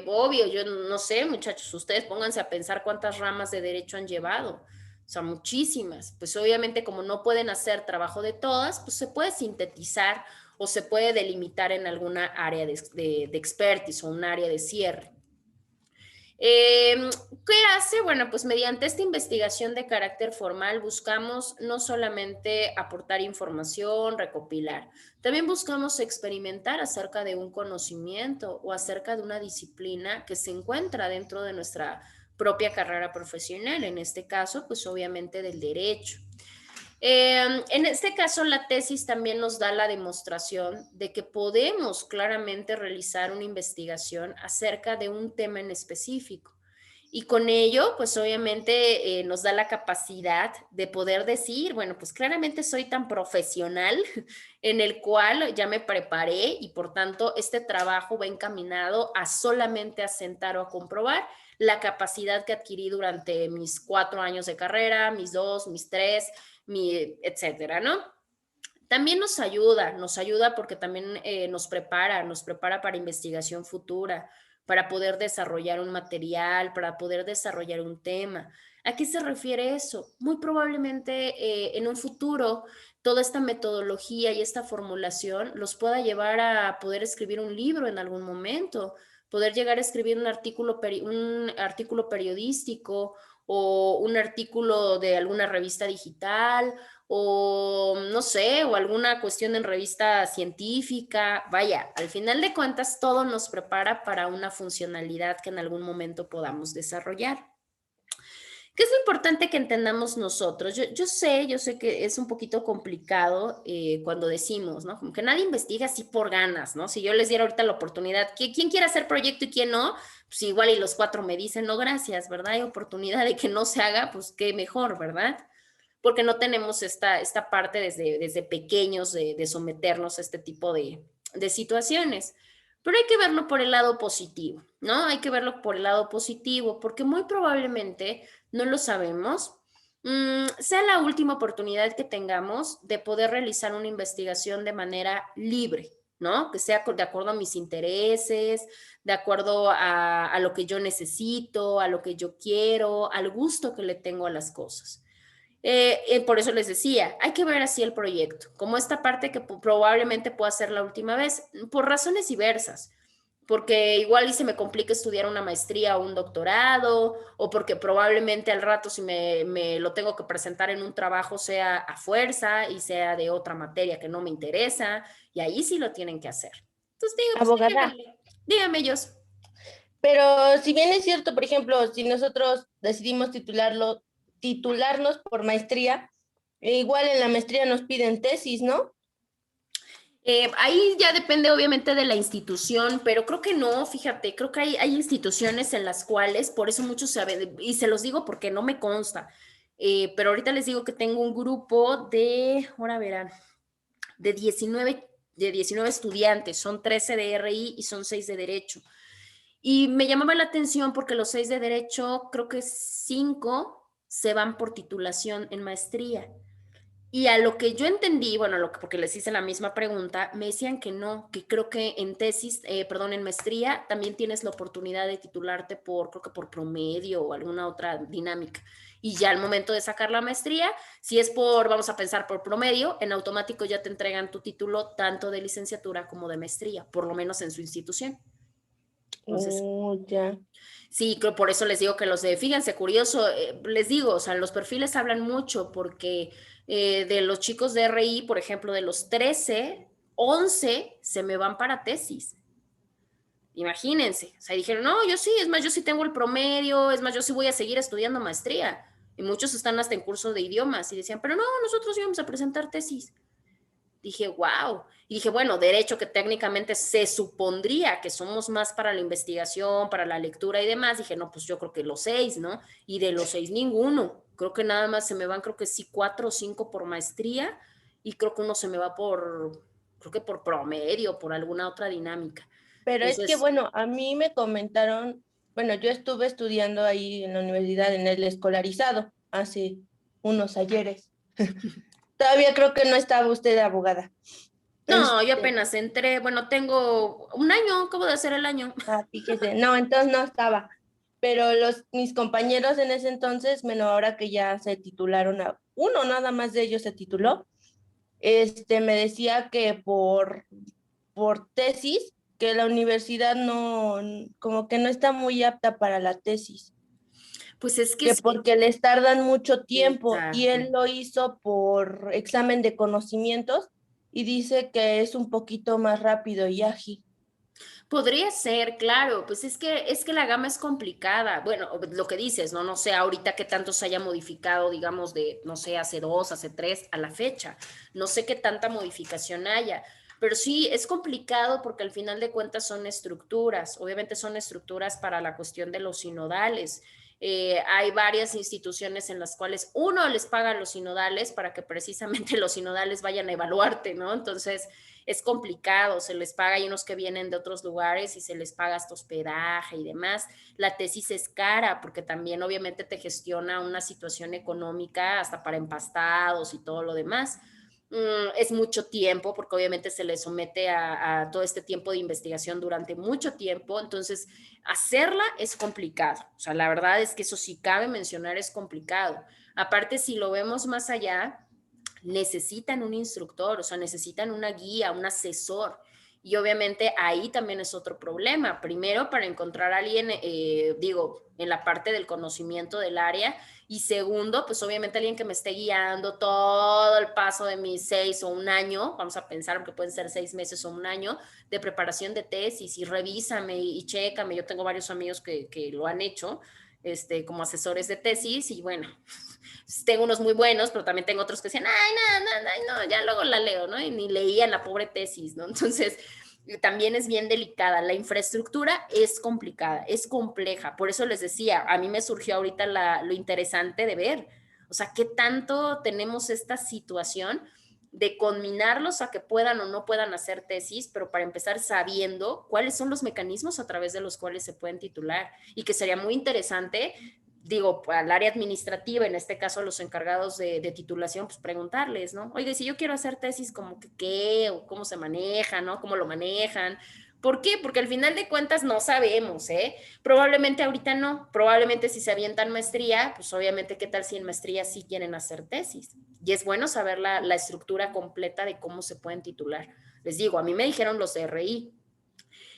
Obvio, yo no sé, muchachos, ustedes pónganse a pensar cuántas ramas de derecho han llevado, o sea, muchísimas. Pues obviamente como no pueden hacer trabajo de todas, pues se puede sintetizar o se puede delimitar en alguna área de expertise o un área de cierre. ¿Qué hace? Bueno, pues mediante esta investigación de carácter formal buscamos no solamente aportar información, recopilar, también buscamos experimentar acerca de un conocimiento o acerca de una disciplina que se encuentra dentro de nuestra propia carrera profesional, en este caso, pues obviamente del derecho. En este caso, la tesis también nos da la demostración de que podemos claramente realizar una investigación acerca de un tema en específico. Y con ello, pues obviamente nos da la capacidad de poder decir, bueno, pues claramente soy tan profesional en el cual ya me preparé y por tanto este trabajo va encaminado a solamente asentar o a comprobar la capacidad que adquirí durante mis 4 años de carrera, mis 2, mis 3, etcétera, ¿no? También nos ayuda porque también nos prepara para investigación futura, para poder desarrollar un material, para poder desarrollar un tema. ¿A qué se refiere eso? Muy probablemente en un futuro toda esta metodología y esta formulación los pueda llevar a poder escribir un libro en algún momento, poder llegar a escribir un artículo periodístico o un artículo de alguna revista digital o no sé, o alguna cuestión en revista científica. Vaya, al final de cuentas todo nos prepara para una funcionalidad que en algún momento podamos desarrollar. ¿Qué es lo importante que entendamos nosotros? Yo sé que es un poquito complicado cuando decimos, ¿no? Como que nadie investiga así por ganas, ¿no? Si yo les diera ahorita la oportunidad, ¿quién quiere hacer proyecto y quién no? Pues igual y los 4 me dicen, no, gracias, ¿verdad? Hay oportunidad de que no se haga, pues qué mejor, ¿verdad? Porque no tenemos esta parte desde pequeños de someternos a este tipo de situaciones. Pero hay que verlo por el lado positivo, ¿no? Hay que verlo por el lado positivo, porque muy probablemente no lo sabemos, sea la última oportunidad que tengamos de poder realizar una investigación de manera libre, ¿no? Que sea de acuerdo a mis intereses, de acuerdo a lo que yo necesito, a lo que yo quiero, al gusto que le tengo a las cosas. Por eso les decía, hay que ver así el proyecto, como esta parte que probablemente pueda ser la última vez, por razones diversas, porque igual y se me complica estudiar una maestría o un doctorado, o porque probablemente al rato si me lo tengo que presentar en un trabajo sea a fuerza y sea de otra materia que no me interesa, y ahí sí lo tienen que hacer. Entonces digo, pues Abogada. dígame ellos. Pero si bien es cierto, por ejemplo, si nosotros decidimos titularnos por maestría, igual en la maestría nos piden tesis, ¿no? Ahí ya depende obviamente de la institución, pero creo que no, fíjate, creo que hay instituciones en las cuales, por eso muchos saben, y se los digo porque no me consta, pero ahorita les digo que tengo un grupo ahora verán, de 19 estudiantes, son 13 de RI y son 6 de Derecho. Y me llamaba la atención porque los 6 de Derecho, creo que 5 se van por titulación en maestría. Y a lo que yo entendí, bueno, porque les hice la misma pregunta, me decían que no, que creo que en en maestría, también tienes la oportunidad de titularte creo que por promedio o alguna otra dinámica. Y ya al momento de sacar la maestría, si es vamos a pensar por promedio, en automático ya te entregan tu título tanto de licenciatura como de maestría, por lo menos en su institución. Entonces, Ya. sí, por eso les digo que fíjense, curioso, les digo, o sea, los perfiles hablan mucho porque de los chicos de RI, por ejemplo, de los 13, 11 se me van para tesis. Imagínense, o sea, dijeron, no, yo sí, es más, yo sí tengo el promedio, es más, yo sí voy a seguir estudiando maestría. Y muchos están hasta en curso de idiomas y decían, pero no, nosotros íbamos a presentar tesis. Dije, wow. Y dije, bueno, derecho que técnicamente se supondría que somos más para la investigación, para la lectura y demás. Dije, no, pues yo creo que los 6, ¿no? Y de los 6, ninguno. Creo que nada más se me van, creo que sí, 4 o 5 por maestría y creo que uno se me va creo que por promedio, por alguna otra dinámica. Pero es que, Entonces, bueno, a mí me comentaron, bueno, yo estuve estudiando ahí en la universidad en el escolarizado hace unos ayeres. Todavía creo que no estaba usted abogada. no, yo Este, apenas entré, bueno, tengo un año, acabo de hacer el año. fíjese, no, entonces no estaba. Pero mis compañeros en ese entonces, bueno, ahora que ya se titularon, uno nada más de ellos se tituló, me decía que por tesis, que la universidad no, como que no está muy apta para la tesis, Pues es que que sí, porque les tardan mucho tiempo y exacto. él lo hizo por examen de conocimientos y dice que es un poquito más rápido y ágil. Podría ser, claro, pues es que la gama es complicada. Bueno, lo que dices, ¿no? No sé ahorita qué tanto se haya modificado, digamos, no sé, hace 2, hace 3, a la fecha. No sé qué tanta modificación haya. Pero sí, es complicado porque al final de cuentas son estructuras. Obviamente son estructuras para la cuestión de los sinodales. Hay varias instituciones en las cuales uno les paga a los sinodales para que precisamente los sinodales vayan a evaluarte, ¿no? Entonces, es complicado, se les paga, hay unos que vienen de otros lugares y se les paga hasta hospedaje y demás. La tesis es cara porque también obviamente te gestiona una situación económica hasta para empastados y todo lo demás. Es mucho tiempo porque obviamente se le somete a todo este tiempo de investigación durante mucho tiempo, entonces hacerla es complicado. O sea, la verdad es que eso sí cabe mencionar, es complicado. Aparte, si lo vemos más allá, necesitan un instructor, o sea, necesitan una guía, un asesor. Y obviamente ahí también es otro problema. Primero, para encontrar a alguien, en la parte del conocimiento del área. Y segundo, pues obviamente alguien que me esté guiando todo el paso de mis 6 o un año, vamos a pensar que pueden ser 6 meses o un año de preparación de tesis y revísame y chécame. Yo tengo varios amigos que lo han hecho como asesores de tesis y bueno, tengo unos muy buenos, pero también tengo otros que decían, ay, no, ya luego la leo, ¿no? Y ni leían la pobre tesis, ¿no? Entonces, también es bien delicada. La infraestructura es complicada, es compleja. Por eso les decía, a mí me surgió ahorita lo interesante de ver, o sea, qué tanto tenemos esta situación de conminarlos a que puedan o no puedan hacer tesis, pero para empezar sabiendo cuáles son los mecanismos a través de los cuales se pueden titular y que sería muy interesante, digo, al área administrativa, en este caso a los encargados de titulación, pues preguntarles, ¿no? Oye, si yo quiero hacer tesis, como que qué, o cómo se maneja, ¿no? ¿Cómo lo manejan? ¿Por qué? Porque al final de cuentas no sabemos, ¿eh? Probablemente ahorita no, probablemente si se avientan maestría, pues obviamente qué tal si en maestría sí quieren hacer tesis. Y es bueno saber la estructura completa de cómo se pueden titular. Les digo, a mí me dijeron los de RI,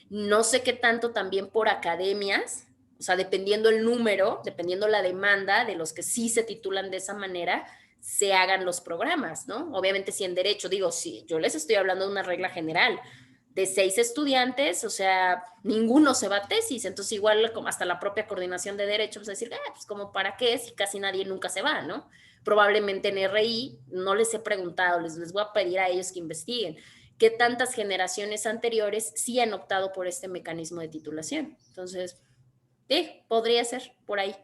no sé qué tanto también por academias, o sea, dependiendo el número, dependiendo la demanda de los que sí se titulan de esa manera, se hagan los programas, ¿no? Obviamente si en derecho, digo, sí, yo les estoy hablando de una regla general, de 6 estudiantes, o sea, ninguno se va a tesis, entonces igual como hasta la propia coordinación de derecho, pues decir, pues como para qué, si casi nadie nunca se va, ¿no? Probablemente en RI, no les he preguntado, les voy a pedir a ellos que investiguen, que tantas generaciones anteriores sí han optado por este mecanismo de titulación. Entonces, podría ser por ahí.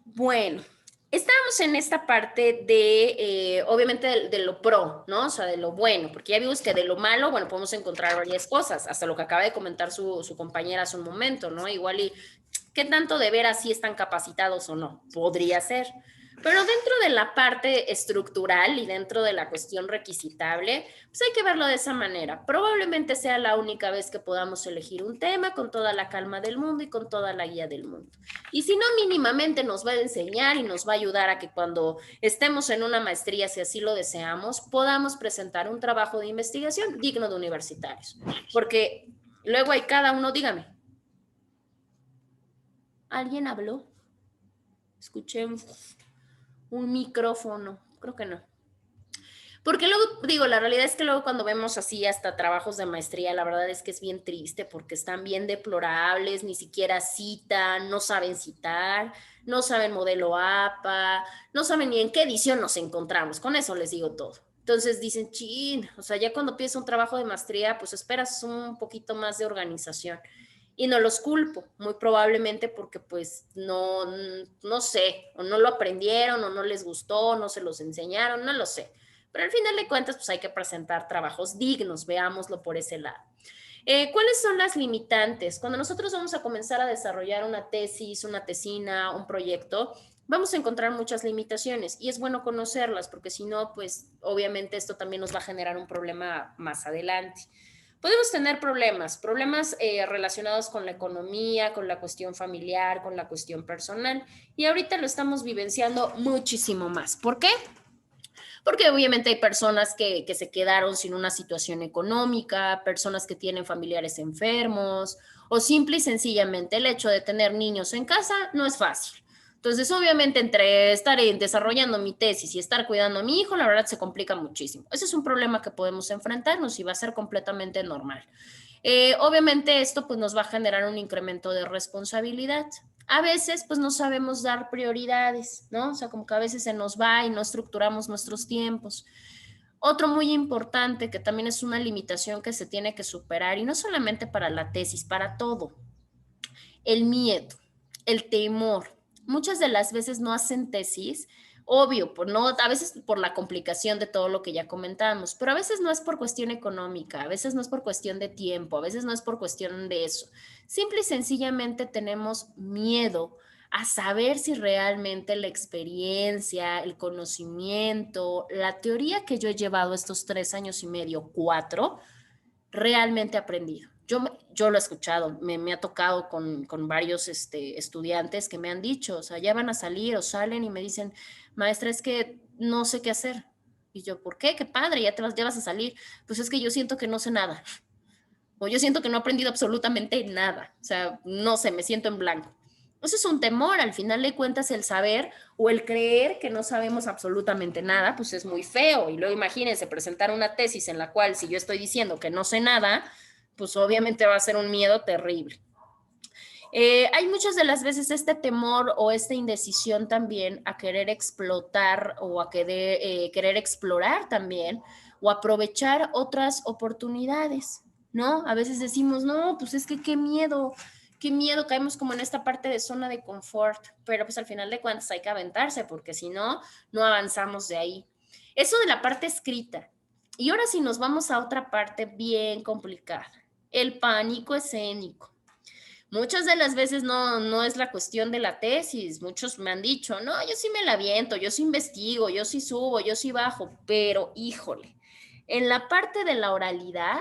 Bueno, estábamos en esta parte de, obviamente, de lo pro, ¿no? O sea, de lo bueno, porque ya vimos que de lo malo, bueno, podemos encontrar varias cosas, hasta lo que acaba de comentar su compañera hace un momento, ¿no? Igual y, ¿qué tanto de veras sí están capacitados o no? Podría ser. Pero dentro de la parte estructural y dentro de la cuestión requisitable, pues hay que verlo de esa manera. Probablemente sea la única vez que podamos elegir un tema con toda la calma del mundo y con toda la guía del mundo. Y si no, mínimamente nos va a enseñar y nos va a ayudar a que cuando estemos en una maestría, si así lo deseamos, podamos presentar un trabajo de investigación digno de universitarios. Porque luego hay cada uno, dígame. ¿Alguien habló? Escuché un micrófono, creo que no. Porque luego, digo, la realidad es que luego cuando vemos así hasta trabajos de maestría, la verdad es que es bien triste porque están bien deplorables, ni siquiera citan, no saben citar, no saben modelo APA, no saben ni en qué edición nos encontramos, con eso les digo todo. Entonces dicen, chin, o sea, ya cuando pides un trabajo de maestría, pues esperas un poquito más de organización. Y no los culpo, muy probablemente porque pues no sé, o no lo aprendieron, o no les gustó, no se los enseñaron, no lo sé. Pero al final de cuentas, pues hay que presentar trabajos dignos, veámoslo por ese lado. ¿Cuáles son las limitantes? Cuando nosotros vamos a comenzar a desarrollar una tesis, una tesina, un proyecto, vamos a encontrar muchas limitaciones y es bueno conocerlas porque si no, pues obviamente esto también nos va a generar un problema más adelante. Podemos tener problemas relacionados con la economía, con la cuestión familiar, con la cuestión personal y ahorita lo estamos vivenciando muchísimo más. ¿Por qué? Porque obviamente hay personas que se quedaron sin una situación económica, personas que tienen familiares enfermos o simple y sencillamente el hecho de tener niños en casa no es fácil. Entonces, obviamente, entre estar desarrollando mi tesis y estar cuidando a mi hijo, la verdad se complica muchísimo. Ese es un problema que podemos enfrentarnos y va a ser completamente normal. Obviamente, esto pues, nos va a generar un incremento de responsabilidad. A veces, pues no sabemos dar prioridades, ¿no? O sea, como que a veces se nos va y no estructuramos nuestros tiempos. Otro muy importante, que también es una limitación que se tiene que superar, y no solamente para la tesis, para todo, el miedo, el temor. Muchas de las veces no hacen tesis, obvio, a veces por la complicación de todo lo que ya comentamos, pero a veces no es por cuestión económica, a veces no es por cuestión de tiempo, a veces no es por cuestión de eso. Simple y sencillamente tenemos miedo a saber si realmente la experiencia, el conocimiento, la teoría que yo he llevado estos 3 años y medio, 4, realmente he aprendido. Yo lo he escuchado, me ha tocado con varios estudiantes que me han dicho, o sea, ya van a salir o salen y me dicen, maestra, es que no sé qué hacer. Y yo, ¿por qué? Qué padre, ya vas a salir. Pues es que yo siento que no sé nada. O yo siento que no he aprendido absolutamente nada. O sea, no sé, me siento en blanco. Eso es un temor, al final de cuentas el saber o el creer que no sabemos absolutamente nada, pues es muy feo. Y luego imagínense presentar una tesis en la cual si yo estoy diciendo que no sé nada, pues obviamente va a ser un miedo terrible. Hay muchas de las veces este temor o esta indecisión también a querer explotar o a querer explorar también o aprovechar otras oportunidades, ¿no? A veces decimos, no, pues es que qué miedo, caemos como en esta parte de zona de confort, pero pues al final de cuentas hay que aventarse porque si no, no avanzamos de ahí. Eso de la parte escrita. Y ahora sí nos vamos a otra parte bien complicada, el pánico escénico. Muchas de las veces no es la cuestión de la tesis. Muchos me han dicho, no, yo sí me la aviento, yo sí investigo, yo sí subo, yo sí bajo, pero híjole, en la parte de la oralidad,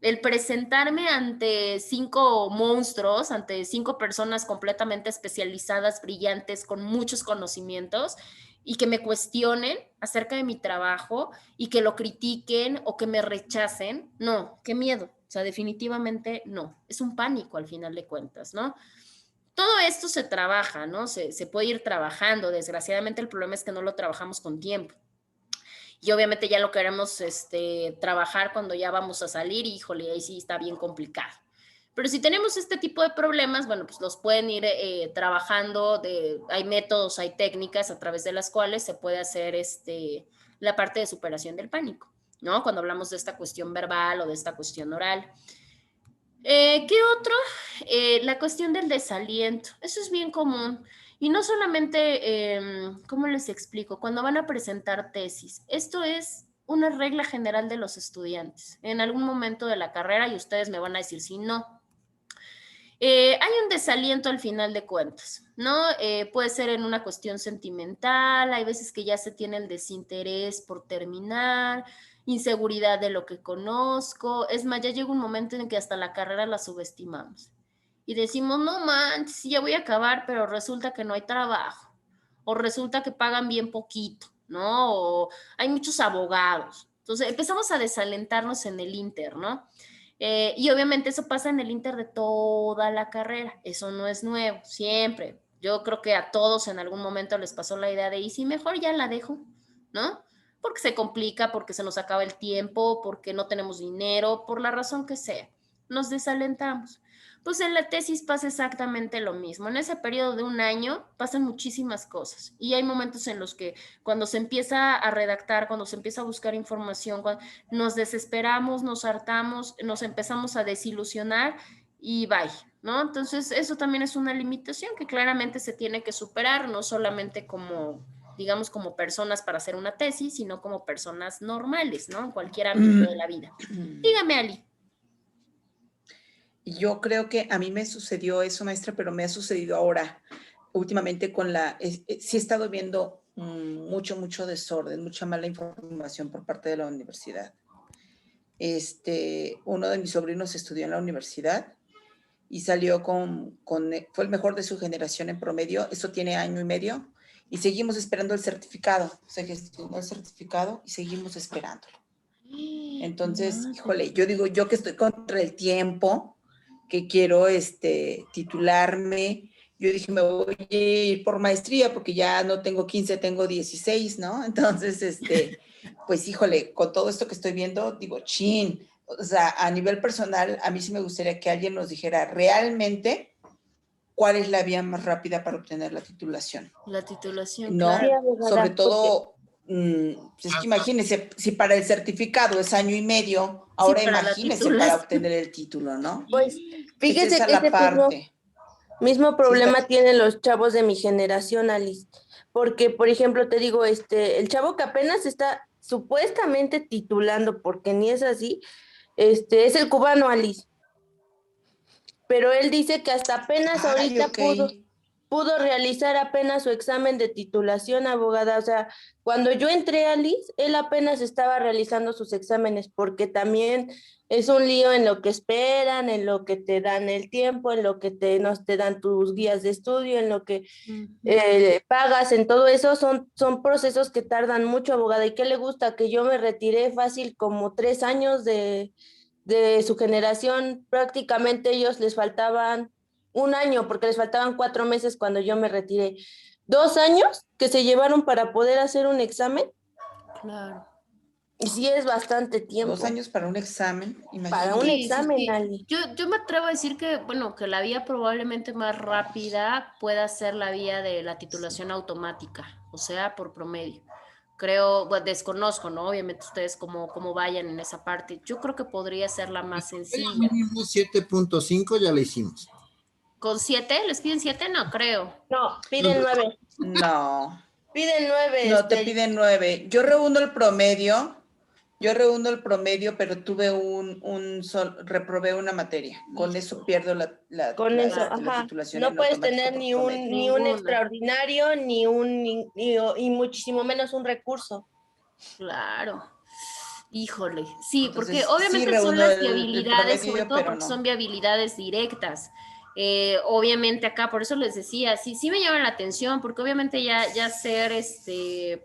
el presentarme ante 5 monstruos, ante 5 personas completamente especializadas, brillantes, con muchos conocimientos, y que me cuestionen acerca de mi trabajo y que lo critiquen o que me rechacen, no, qué miedo. O sea, definitivamente no. Es un pánico al final de cuentas, ¿no? Todo esto se trabaja, ¿no? Se puede ir trabajando. Desgraciadamente el problema es que no lo trabajamos con tiempo. Y obviamente ya lo queremos trabajar cuando ya vamos a salir y híjole, ahí sí está bien complicado. Pero si tenemos este tipo de problemas, bueno, pues los pueden ir trabajando, hay métodos, hay técnicas a través de las cuales se puede hacer la parte de superación del pánico, ¿no? Cuando hablamos de esta cuestión verbal o de esta cuestión oral. ¿Qué otro? La cuestión del desaliento. Eso es bien común. Y no solamente, ¿cómo les explico? Cuando van a presentar tesis, esto es una regla general de los estudiantes. En algún momento de la carrera, y ustedes me van a decir si no, hay un desaliento al final de cuentas, ¿no? Puede ser en una cuestión sentimental, hay veces que ya se tiene el desinterés por terminar, inseguridad de lo que conozco, es más, ya llega un momento en que hasta la carrera la subestimamos y decimos, no manches, sí, ya voy a acabar, pero resulta que no hay trabajo, o resulta que pagan bien poquito, ¿no? O hay muchos abogados. Entonces empezamos a desalentarnos en el inter, ¿no? Y obviamente eso pasa en el inter de toda la carrera, eso no es nuevo, siempre. Yo creo que a todos en algún momento les pasó la idea de, y si mejor ya la dejo, ¿no? Porque se complica, porque se nos acaba el tiempo, porque no tenemos dinero, por la razón que sea, nos desalentamos. Pues en la tesis pasa exactamente lo mismo. En ese periodo de un año pasan muchísimas cosas y hay momentos en los que cuando se empieza a redactar, cuando se empieza a buscar información, nos desesperamos, nos hartamos, nos empezamos a desilusionar y bye, ¿no? Entonces eso también es una limitación que claramente se tiene que superar, no solamente como, digamos, como personas para hacer una tesis, sino como personas normales, ¿no? En cualquier ámbito de la vida. Dígame, Ali. Yo creo que a mí me sucedió eso, maestra, pero me ha sucedido ahora, últimamente sí he estado viendo mucho desorden, mucha mala información por parte de la universidad. Uno de mis sobrinos estudió en la universidad y salió fue el mejor de su generación en promedio, eso tiene 1 año y medio, y seguimos esperando el certificado, se gestionó el certificado y seguimos esperándolo. Entonces, híjole, yo digo, yo que estoy contra el tiempo, que quiero titularme, yo dije, me voy a ir por maestría porque ya no tengo 15, tengo 16, ¿no? Entonces, pues híjole, con todo esto que estoy viendo, digo, chin, o sea, a nivel personal, a mí sí me gustaría que alguien nos dijera realmente cuál es la vía más rápida para obtener la titulación. La titulación, ¿no? claro. Sobre todo, pues es que imagínense, si para el certificado es 1 año y medio, ahora imagínense para obtener el título, ¿no? Pues fíjese esa que la parte. Mismo problema tienen los chavos de mi generación, Alice, porque, por ejemplo, te digo, el chavo que apenas está supuestamente titulando, porque ni es así, es el cubano, Alice, pero él dice que hasta apenas ahorita pudo, pudo realizar apenas su examen de titulación, abogada. O sea, cuando yo entré a LIS, él apenas estaba realizando sus exámenes, porque también es un lío en lo que esperan, en lo que te dan el tiempo, en lo que nos te dan tus guías de estudio, en lo que pagas, en todo eso. Son procesos que tardan mucho, abogada. ¿Y qué le gusta? Que yo me retiré fácil como 3 años de su generación. Prácticamente ellos les faltaban un año, porque les faltaban 4 meses cuando yo me retiré. 2 años que se llevaron para poder hacer un examen. Claro. Y sí es bastante tiempo. 2 años para un examen, Para un imagínate. examen, Ali. Yo me atrevo a decir que, bueno, que la vía probablemente más rápida pueda ser la vía de la titulación automática, o sea, por promedio. Creo, bueno, desconozco, ¿no? Obviamente ustedes cómo vayan en esa parte. Yo creo que podría ser la más sencilla. Mínimo 7.5 ya la hicimos. ¿Con 7? ¿Les piden 7? No, creo. No, piden 9. No, Piden 9. no te piden 9. Yo reúno el promedio, pero tuve reprobé una materia. Con eso pierdo la Con eso, la titulación no en puedes automático tener por ni promedio. un extraordinario, y muchísimo menos un recurso. Claro. Híjole, sí, Entonces, porque sí obviamente son reúno las el viabilidades, sobre promedio, todo pero porque no. son viabilidades directas. Obviamente acá, por eso les decía, sí me llama la atención, porque obviamente ya ser,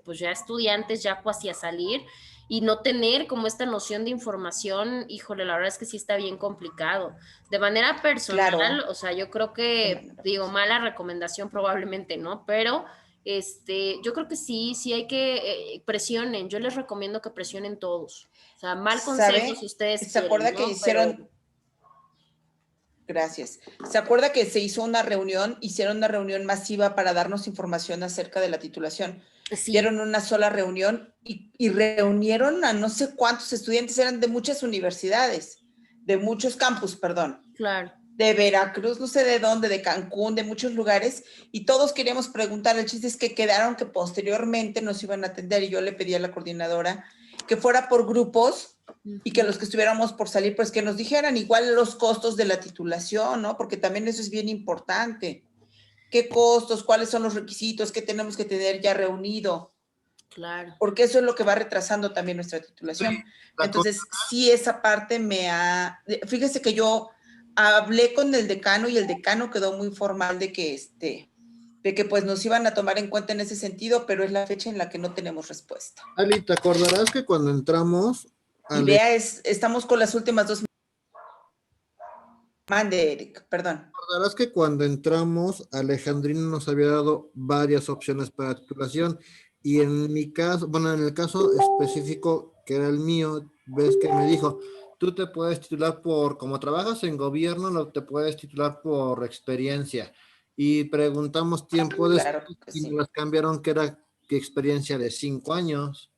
pues ya estudiantes, ya casi a salir, y no tener como esta noción de información, híjole, la verdad es que sí está bien complicado. De manera personal, Claro. o sea, yo creo que, digo, mala recomendación probablemente, ¿no? Pero yo creo que sí hay que presionen. Yo les recomiendo que presionen todos. O sea, mal consejo si ustedes ¿Se quieren, acuerda ¿no? que hicieron? Gracias. ¿Se acuerda que se hizo una reunión? Hicieron una reunión masiva para darnos información acerca de la titulación. Sí. Dieron una sola reunión y reunieron a no sé cuántos estudiantes, eran de muchas universidades, de muchos campus, perdón. Claro. De Veracruz, no sé de dónde, de Cancún, de muchos lugares, y todos queríamos preguntar. El chiste es que quedaron que posteriormente nos iban a atender, y yo le pedí a la coordinadora que fuera por grupos y que los que estuviéramos por salir, pues que nos dijeran igual los costos de la titulación, ¿no? Porque también eso es bien importante. ¿Qué costos? ¿Cuáles son los requisitos? ¿Qué tenemos que tener ya reunido? Claro. Porque eso es lo que va retrasando también nuestra titulación. Entonces, sí, esa parte fíjese que yo hablé con el decano, y el decano quedó muy formal de que pues nos iban a tomar en cuenta en ese sentido, pero es la fecha en la que no tenemos respuesta. Ali, ¿te acordarás que cuando entramos... Y vea, estamos con las últimas 2. Mande, Eric, perdón. Recordarás que cuando entramos, Alejandrino nos había dado varias opciones para titulación, y en mi caso, bueno, en el caso específico que era el mío, ves que me dijo, tú te puedes titular como trabajas en gobierno, te puedes titular por experiencia. Y preguntamos tiempo después, Claro que y sí. nos cambiaron que era experiencia de 5 años,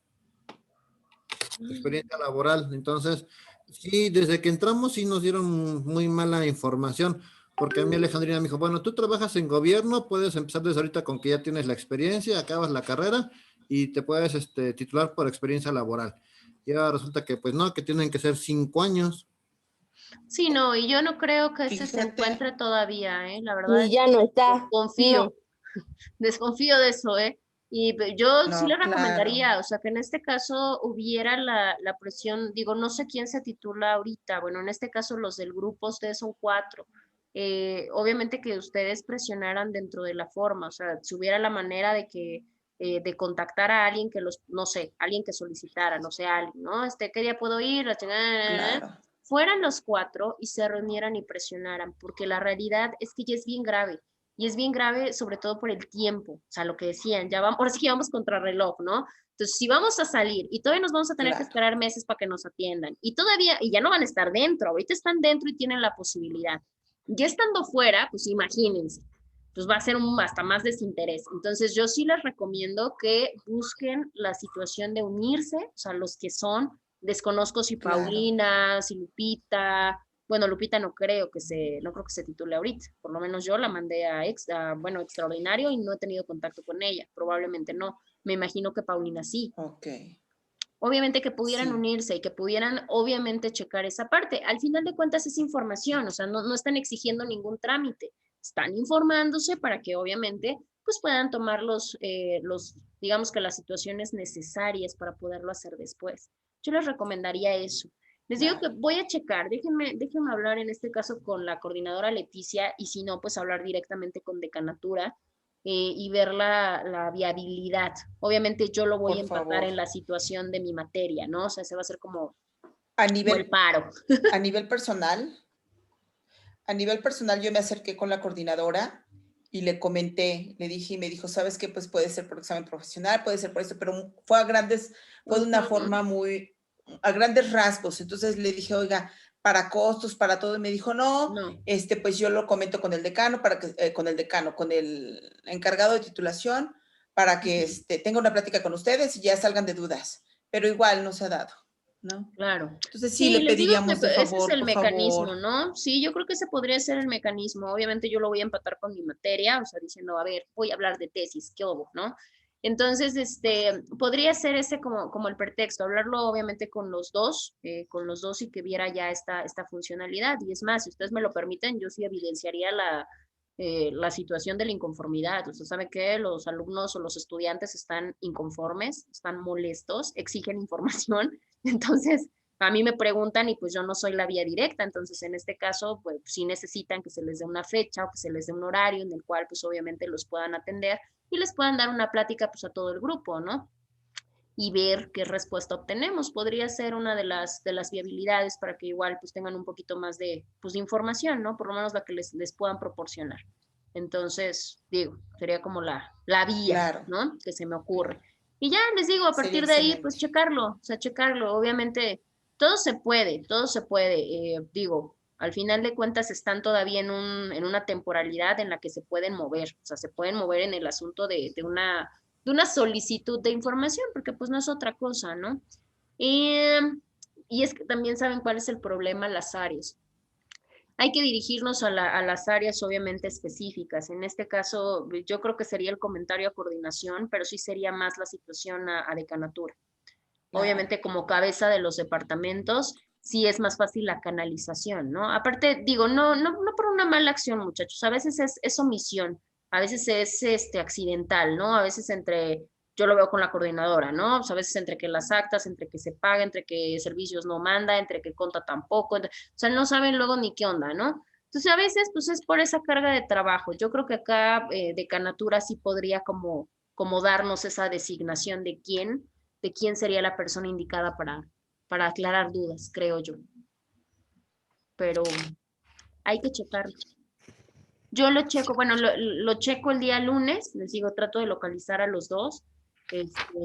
experiencia laboral. Entonces, sí, desde que entramos sí nos dieron muy mala información, porque a mí Alejandrina me dijo, bueno, tú trabajas en gobierno, puedes empezar desde ahorita con que ya tienes la experiencia, acabas la carrera y te puedes titular por experiencia laboral. Y ahora resulta que pues no, que tienen que ser 5 años. Sí, no, y yo no creo que ese se Fíjate. encuentre todavía, La verdad Y ya no está. desconfío de eso, Y yo sí No, le claro. recomendaría, o sea, que en este caso hubiera la presión, digo, no sé quién se titula ahorita, bueno, en este caso los del grupo, ustedes son 4. Obviamente que ustedes presionaran dentro de la forma, o sea, si hubiera la manera de contactar a alguien que no sé, alguien que solicitara, no sé, alguien, ¿no? ¿Qué día puedo ir? La chingada, Claro. fueran los 4 y se reunieran y presionaran, porque la realidad es que ya es bien grave. Y es bien grave, sobre todo por el tiempo, o sea, lo que decían, ya vamos, ahora sí que vamos contra reloj, ¿no? Entonces, si vamos a salir y todavía nos vamos a tener que esperar meses para que nos atiendan, y ya no van a estar dentro, ahorita están dentro y tienen la posibilidad. Ya estando fuera, pues imagínense, pues va a ser hasta más desinterés. Entonces, yo sí les recomiendo que busquen la situación de unirse, o sea, los que son, desconozco si Paulina, si Lupita. Bueno, Lupita no creo que se titule ahorita. Por lo menos yo la mandé a extraordinario, y no he tenido contacto con ella. Probablemente no. Me imagino que Paulina sí. Ok. Obviamente que pudieran Sí. unirse y que pudieran obviamente checar esa parte. Al final de cuentas es información, o sea, no están exigiendo ningún trámite. están informándose para que obviamente pues puedan tomar digamos que las situaciones necesarias para poderlo hacer después. Yo les recomendaría eso. Les digo que voy a checar, déjenme hablar en este caso con la coordinadora Leticia y si no, pues hablar directamente con decanatura y ver la viabilidad. Obviamente yo lo voy a empatar en la situación de mi materia, ¿no? O sea, se va a hacer como el paro. A nivel personal yo me acerqué con la coordinadora y le comenté, le dije y me dijo, ¿sabes qué? Pues puede ser por examen profesional, puede ser por esto, pero fue de una forma a grandes rasgos. Entonces le dije, oiga, para costos, para todo, y me dijo, no. Pues yo lo comento con el decano, con el encargado de titulación, para que tenga una plática con ustedes y ya salgan de dudas. Pero igual no se ha dado, ¿no? Claro. Entonces sí le pediríamos de favor, ese es el mecanismo, favor. ¿no? Sí, yo creo que ese podría ser el mecanismo. Obviamente yo lo voy a empatar con mi materia, o sea, diciendo, a ver, voy a hablar de tesis, ¿qué hubo, no? Entonces, podría ser ese como el pretexto, hablarlo obviamente con los dos y que viera ya esta funcionalidad. Y es más, si ustedes me lo permiten, yo sí evidenciaría la situación de la inconformidad. O sea, ¿sabe qué? Los alumnos o los estudiantes están inconformes, están molestos, exigen información. Entonces, a mí me preguntan y pues yo no soy la vía directa. Entonces, en este caso, pues sí necesitan que se les dé una fecha o que se les dé un horario en el cual pues obviamente los puedan atender y les puedan dar una plática pues a todo el grupo, ¿no? Y ver qué respuesta obtenemos. Podría ser una de las viabilidades para que igual pues tengan un poquito más de información, ¿no? Por lo menos la que les puedan proporcionar. Entonces, digo, sería como la vía, ¿no? Que se me ocurre. Y ya les digo, a partir de ahí, pues checarlo, obviamente todo se puede, digo, al final de cuentas están todavía en una temporalidad en la que se pueden mover, o sea, se pueden mover en el asunto de una solicitud de información, porque pues no es otra cosa, ¿no? Y es que también saben cuál es el problema, las áreas. Hay que dirigirnos a las áreas obviamente específicas. En este caso, yo creo que sería el comentario a coordinación, pero sí sería más la situación a decanatura. Obviamente, como cabeza de los departamentos, sí es más fácil la canalización, ¿no? Aparte, digo, no por una mala acción, muchachos, a veces es omisión, a veces es accidental, ¿no? A veces yo lo veo con la coordinadora, ¿no? Pues a veces entre que las actas, entre que se paga, entre que servicios no manda, entre que conta tampoco, o sea, no saben luego ni qué onda, ¿no? Entonces, a veces, pues es por esa carga de trabajo. Yo creo que acá decanatura sí podría como darnos esa designación de quién sería la persona indicada para aclarar dudas, creo yo. Pero hay que checarlo. Yo lo checo, bueno, lo checo el día lunes, les digo, trato de localizar a los dos,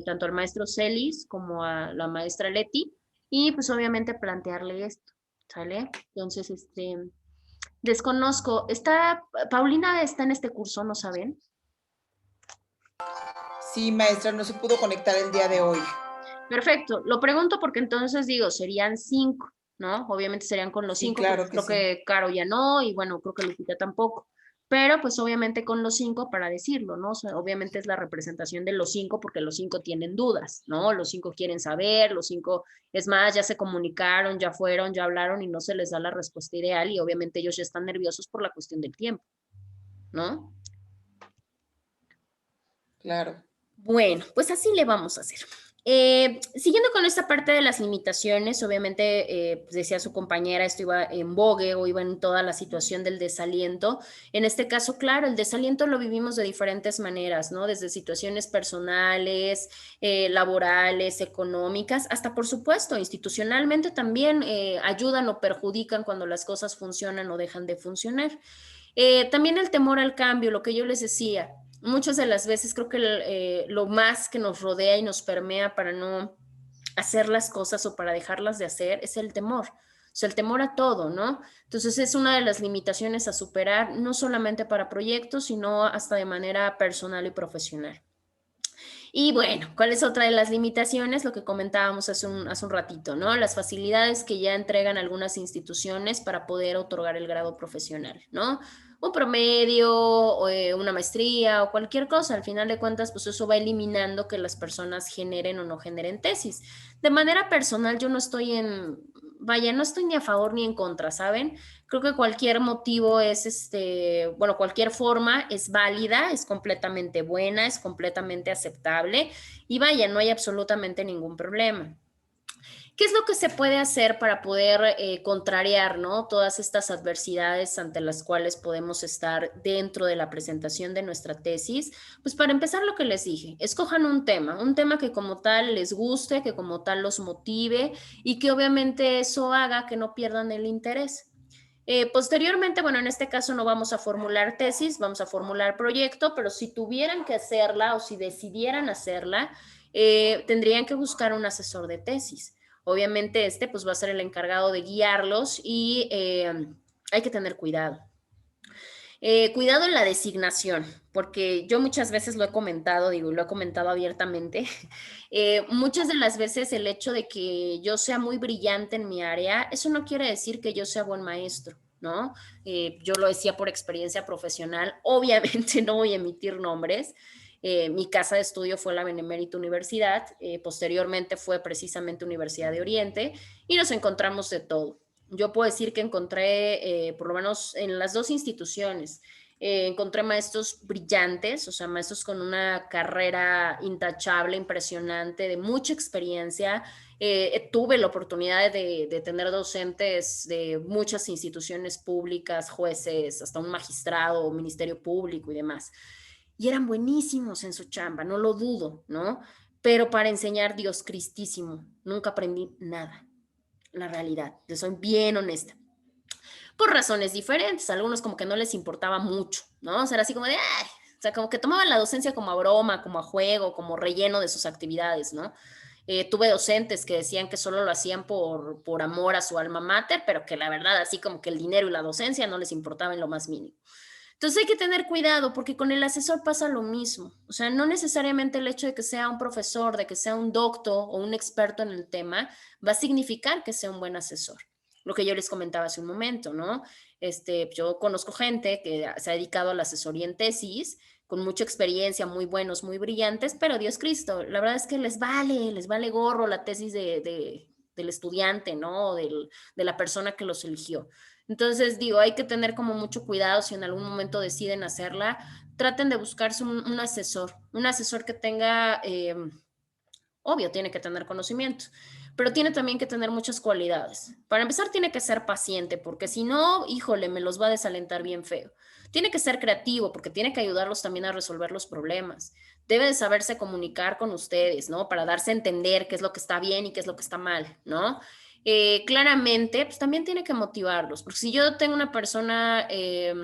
tanto al maestro Celis como a la maestra Leti, y pues obviamente plantearle esto, ¿sale? Entonces, desconozco, Paulina está en este curso, ¿no saben? Sí, maestra, no se pudo conectar el día de hoy. Perfecto, lo pregunto porque entonces digo, serían 5, ¿no? Obviamente serían con los 5, claro creo que Caro ya no, y bueno, creo que Lupita tampoco, pero pues obviamente con los 5 para decirlo, ¿no? O sea, obviamente es la representación de los 5 porque los 5 tienen dudas, ¿no? Los 5 quieren saber, los 5, es más, ya se comunicaron, ya fueron, ya hablaron y no se les da la respuesta ideal y obviamente ellos ya están nerviosos por la cuestión del tiempo, ¿no? Claro. Bueno, pues así le vamos a hacer. Siguiendo con esta parte de las limitaciones, obviamente, pues decía su compañera, esto iba en vogue o iba en toda la situación del desaliento. En este caso, claro, el desaliento lo vivimos de diferentes maneras, ¿no? Desde situaciones personales, laborales, económicas, hasta por supuesto, institucionalmente también ayudan o perjudican cuando las cosas funcionan o dejan de funcionar. También el temor al cambio, lo que yo les decía. Muchas de las veces creo que lo más que nos rodea y nos permea para no hacer las cosas o para dejarlas de hacer es el temor. O sea, el temor a todo, ¿no? Entonces es una de las limitaciones a superar, no solamente para proyectos, sino hasta de manera personal y profesional. Y bueno, ¿cuál es otra de las limitaciones? Lo que comentábamos hace un ratito, ¿no? Las facilidades que ya entregan algunas instituciones para poder otorgar el grado profesional, ¿no? Un promedio, una maestría o cualquier cosa. Al final de cuentas, pues eso va eliminando que las personas generen o no generen tesis. De manera personal, yo no estoy vaya, no estoy ni a favor ni en contra, ¿saben? Creo que cualquier motivo es, bueno, cualquier forma es válida, es completamente buena, es completamente aceptable y vaya, no hay absolutamente ningún problema. ¿Qué es lo que se puede hacer para poder contrariar, ¿no? Todas estas adversidades ante las cuales podemos estar dentro de la presentación de nuestra tesis? Pues para empezar lo que les dije, escojan un tema que como tal les guste, que como tal los motive y que obviamente eso haga que no pierdan el interés. Posteriormente, bueno, en este caso no vamos a formular tesis, vamos a formular proyecto, pero si tuvieran que hacerla o si decidieran hacerla, tendrían que buscar un asesor de tesis. Obviamente pues va a ser el encargado de guiarlos y hay que tener cuidado. Cuidado en la designación, porque yo muchas veces lo he comentado, digo, lo he comentado abiertamente. Muchas de las veces el hecho de que yo sea muy brillante en mi área, eso no quiere decir que yo sea buen maestro, ¿no? Yo lo decía por experiencia profesional, obviamente no voy a emitir nombres. Mi casa de estudio fue la Benemérita Universidad, posteriormente fue precisamente Universidad de Oriente y nos encontramos de todo. Yo puedo decir que encontré, por lo menos en las dos instituciones, encontré maestros brillantes, o sea, maestros con una carrera intachable, impresionante, de mucha experiencia. Tuve la oportunidad de tener docentes de muchas instituciones públicas, jueces, hasta un magistrado, ministerio público y demás. Y eran buenísimos en su chamba, no lo dudo, ¿no? Pero para enseñar Dios Cristísimo, nunca aprendí nada. La realidad, yo soy bien honesta. Por razones diferentes, a algunos como que no les importaba mucho, ¿no? O sea, era así como de, ay, o sea, como que tomaban la docencia como a broma, como a juego, como relleno de sus actividades, ¿no? Tuve docentes que decían que solo lo hacían por amor a su alma mater, pero que la verdad, así como que el dinero y la docencia no les importaba en lo más mínimo. Entonces hay que tener cuidado porque con el asesor pasa lo mismo. O sea, no necesariamente el hecho de que sea un profesor, de que sea un doctor o un experto en el tema, va a significar que sea un buen asesor. Lo que yo les comentaba hace un momento, ¿no? Yo conozco gente que se ha dedicado a la asesoría en tesis, con mucha experiencia, muy buenos, muy brillantes, pero Dios Cristo, la verdad es que les vale gorro la tesis del estudiante, ¿no? De la persona que los eligió. Entonces, digo, hay que tener como mucho cuidado si en algún momento deciden hacerla, traten de buscarse un asesor que tenga, obvio, tiene que tener conocimiento, pero tiene también que tener muchas cualidades. Para empezar, tiene que ser paciente, porque si no, híjole, me los va a desalentar bien feo. Tiene que ser creativo, porque tiene que ayudarlos también a resolver los problemas. Debe de saberse comunicar con ustedes, ¿no? Para darse a entender qué es lo que está bien y qué es lo que está mal, ¿no? Claramente, pues también tiene que motivarlos, porque si yo tengo una persona que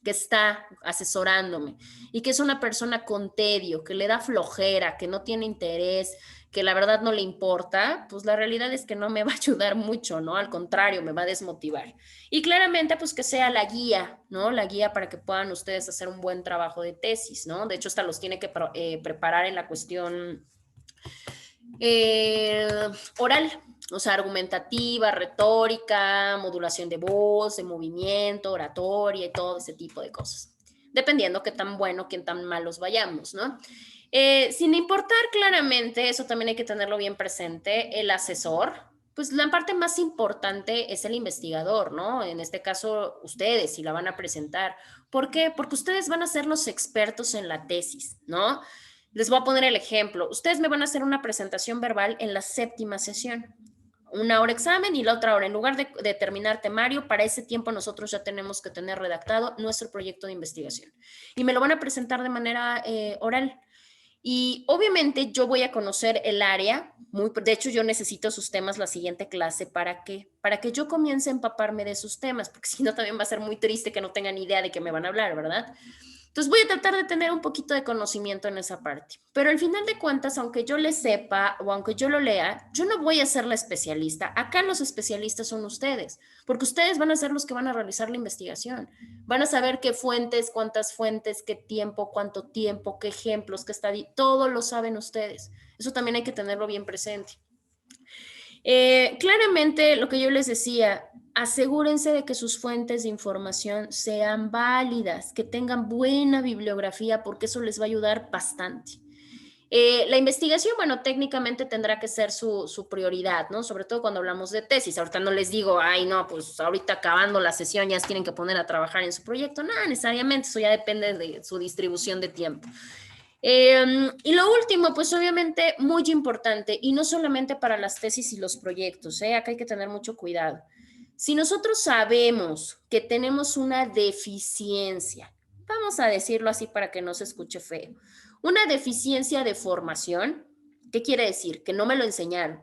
está asesorándome y que es una persona con tedio, que le da flojera, que no tiene interés, que la verdad no le importa, pues la realidad es que no me va a ayudar mucho, ¿no? Al contrario, me va a desmotivar. Y claramente, pues que sea la guía, ¿no? La guía para que puedan ustedes hacer un buen trabajo de tesis, ¿no? De hecho, hasta los tiene que preparar en la cuestión oral, o sea, argumentativa, retórica, modulación de voz, de movimiento, oratoria y todo ese tipo de cosas, dependiendo qué tan bueno, qué tan malos vayamos, ¿no? Sin importar claramente, eso también hay que tenerlo bien presente, el asesor, pues la parte más importante es el investigador, ¿no? En este caso, ustedes, si la van a presentar. ¿Por qué? Porque ustedes van a ser los expertos en la tesis, ¿no? Les voy a poner el ejemplo. Ustedes me van a hacer una presentación verbal en la 7ª sesión. Una hora examen y la otra hora. En lugar de terminar temario, para ese tiempo nosotros ya tenemos que tener redactado nuestro proyecto de investigación. Y me lo van a presentar de manera oral. Y obviamente yo voy a conocer el área, de hecho yo necesito sus temas la siguiente clase, ¿para qué? Para que yo comience a empaparme de sus temas, porque si no también va a ser muy triste que no tengan idea de qué me van a hablar, ¿verdad? Entonces voy a tratar de tener un poquito de conocimiento en esa parte, pero al final de cuentas, aunque yo le sepa o aunque yo lo lea, yo no voy a ser la especialista. Acá los especialistas son ustedes, porque ustedes van a ser los que van a realizar la investigación. Van a saber qué fuentes, cuántas fuentes, qué tiempo, cuánto tiempo, qué ejemplos, qué estadía, todo lo saben ustedes. Eso también hay que tenerlo bien presente. Claramente, lo que yo les decía, asegúrense de que sus fuentes de información sean válidas, que tengan buena bibliografía, porque eso les va a ayudar bastante. La investigación, bueno, técnicamente tendrá que ser su prioridad, ¿no? Sobre todo cuando hablamos de tesis. Ahorita no les digo, ay, no, pues ahorita acabando la sesión ya se tienen que poner a trabajar en su proyecto. No, necesariamente, eso ya depende de su distribución de tiempo. Y lo último, pues obviamente muy importante, y no solamente para las tesis y los proyectos, acá hay que tener mucho cuidado. Si nosotros sabemos que tenemos una deficiencia, vamos a decirlo así para que no se escuche feo, una deficiencia de formación, ¿qué quiere decir? Que no me lo enseñaron.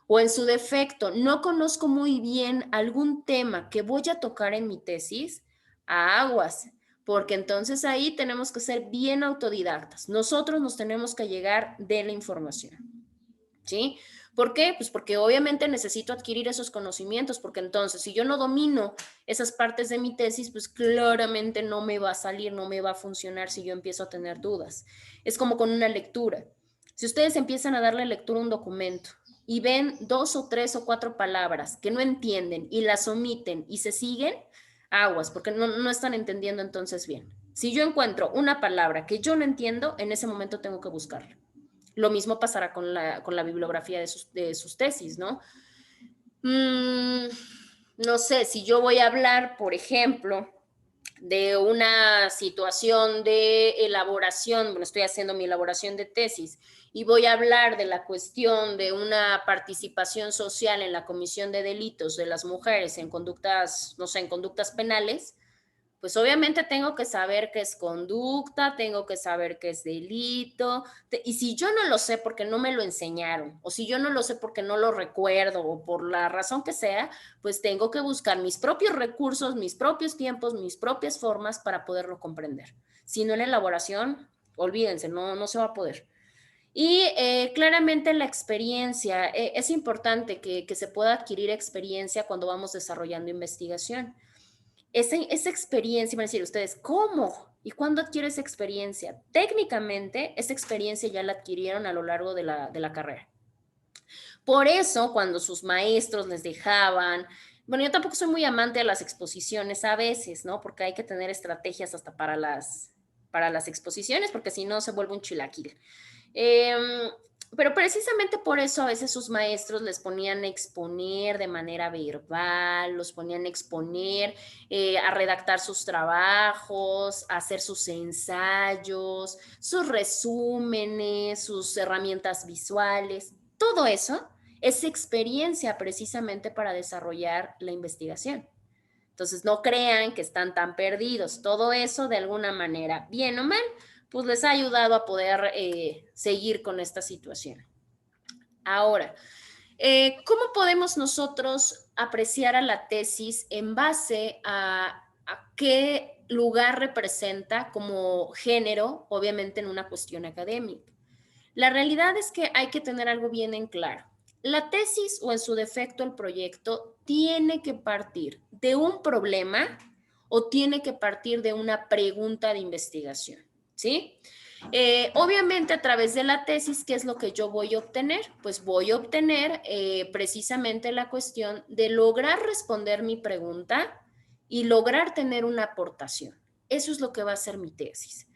O en su defecto, no conozco muy bien algún tema que voy a tocar en mi tesis, a aguas, porque entonces ahí tenemos que ser bien autodidactas. Nosotros nos tenemos que llegar de la información, ¿sí? ¿Por qué? Pues porque obviamente necesito adquirir esos conocimientos, porque entonces si yo no domino esas partes de mi tesis, pues claramente no me va a salir, no me va a funcionar si yo empiezo a tener dudas. Es como con una lectura. Si ustedes empiezan a darle lectura a un documento y ven 2 o 3 o 4 palabras que no entienden y las omiten y se siguen, aguas, porque no están entendiendo entonces bien. Si yo encuentro una palabra que yo no entiendo, en ese momento tengo que buscarla. Lo mismo pasará con la bibliografía de sus tesis, ¿no? No sé, si yo voy a hablar, por ejemplo, de una situación de elaboración, bueno, estoy haciendo mi elaboración de tesis y voy a hablar de la cuestión de una participación social en la comisión de delitos de las mujeres en conductas, no sé, en conductas penales, pues obviamente tengo que saber qué es conducta, tengo que saber qué es delito, y si yo no lo sé porque no me lo enseñaron, o si yo no lo sé porque no lo recuerdo, o por la razón que sea, pues tengo que buscar mis propios recursos, mis propios tiempos, mis propias formas para poderlo comprender. Si no en la elaboración, olvídense, no se va a poder. Y claramente la experiencia, es importante que se pueda adquirir experiencia cuando vamos desarrollando investigación. Esa experiencia, van a decir ustedes, ¿cómo? ¿Y cuándo adquiere esa experiencia? Técnicamente, esa experiencia ya la adquirieron a lo largo de la carrera. Por eso, cuando sus maestros les dejaban, bueno, yo tampoco soy muy amante de las exposiciones a veces, ¿no? Porque hay que tener estrategias hasta para las exposiciones, porque si no se vuelve un chilaquil. Pero precisamente por eso a veces sus maestros les ponían a exponer de manera verbal, los ponían a exponer, a redactar sus trabajos, a hacer sus ensayos, sus resúmenes, sus herramientas visuales. Todo eso es experiencia precisamente para desarrollar la investigación. Entonces, no crean que están tan perdidos. Todo eso, de alguna manera, bien o mal, pues les ha ayudado a poder seguir con esta situación. Ahora, ¿cómo podemos nosotros apreciar a la tesis en base a qué lugar representa como género, obviamente en una cuestión académica? La realidad es que hay que tener algo bien en claro. La tesis o en su defecto el proyecto tiene que partir de un problema o tiene que partir de una pregunta de investigación, ¿sí? Obviamente a través de la tesis, ¿qué es lo que yo voy a obtener? Pues voy a obtener precisamente la cuestión de lograr responder mi pregunta y lograr tener una aportación. Eso es lo que va a ser mi tesis.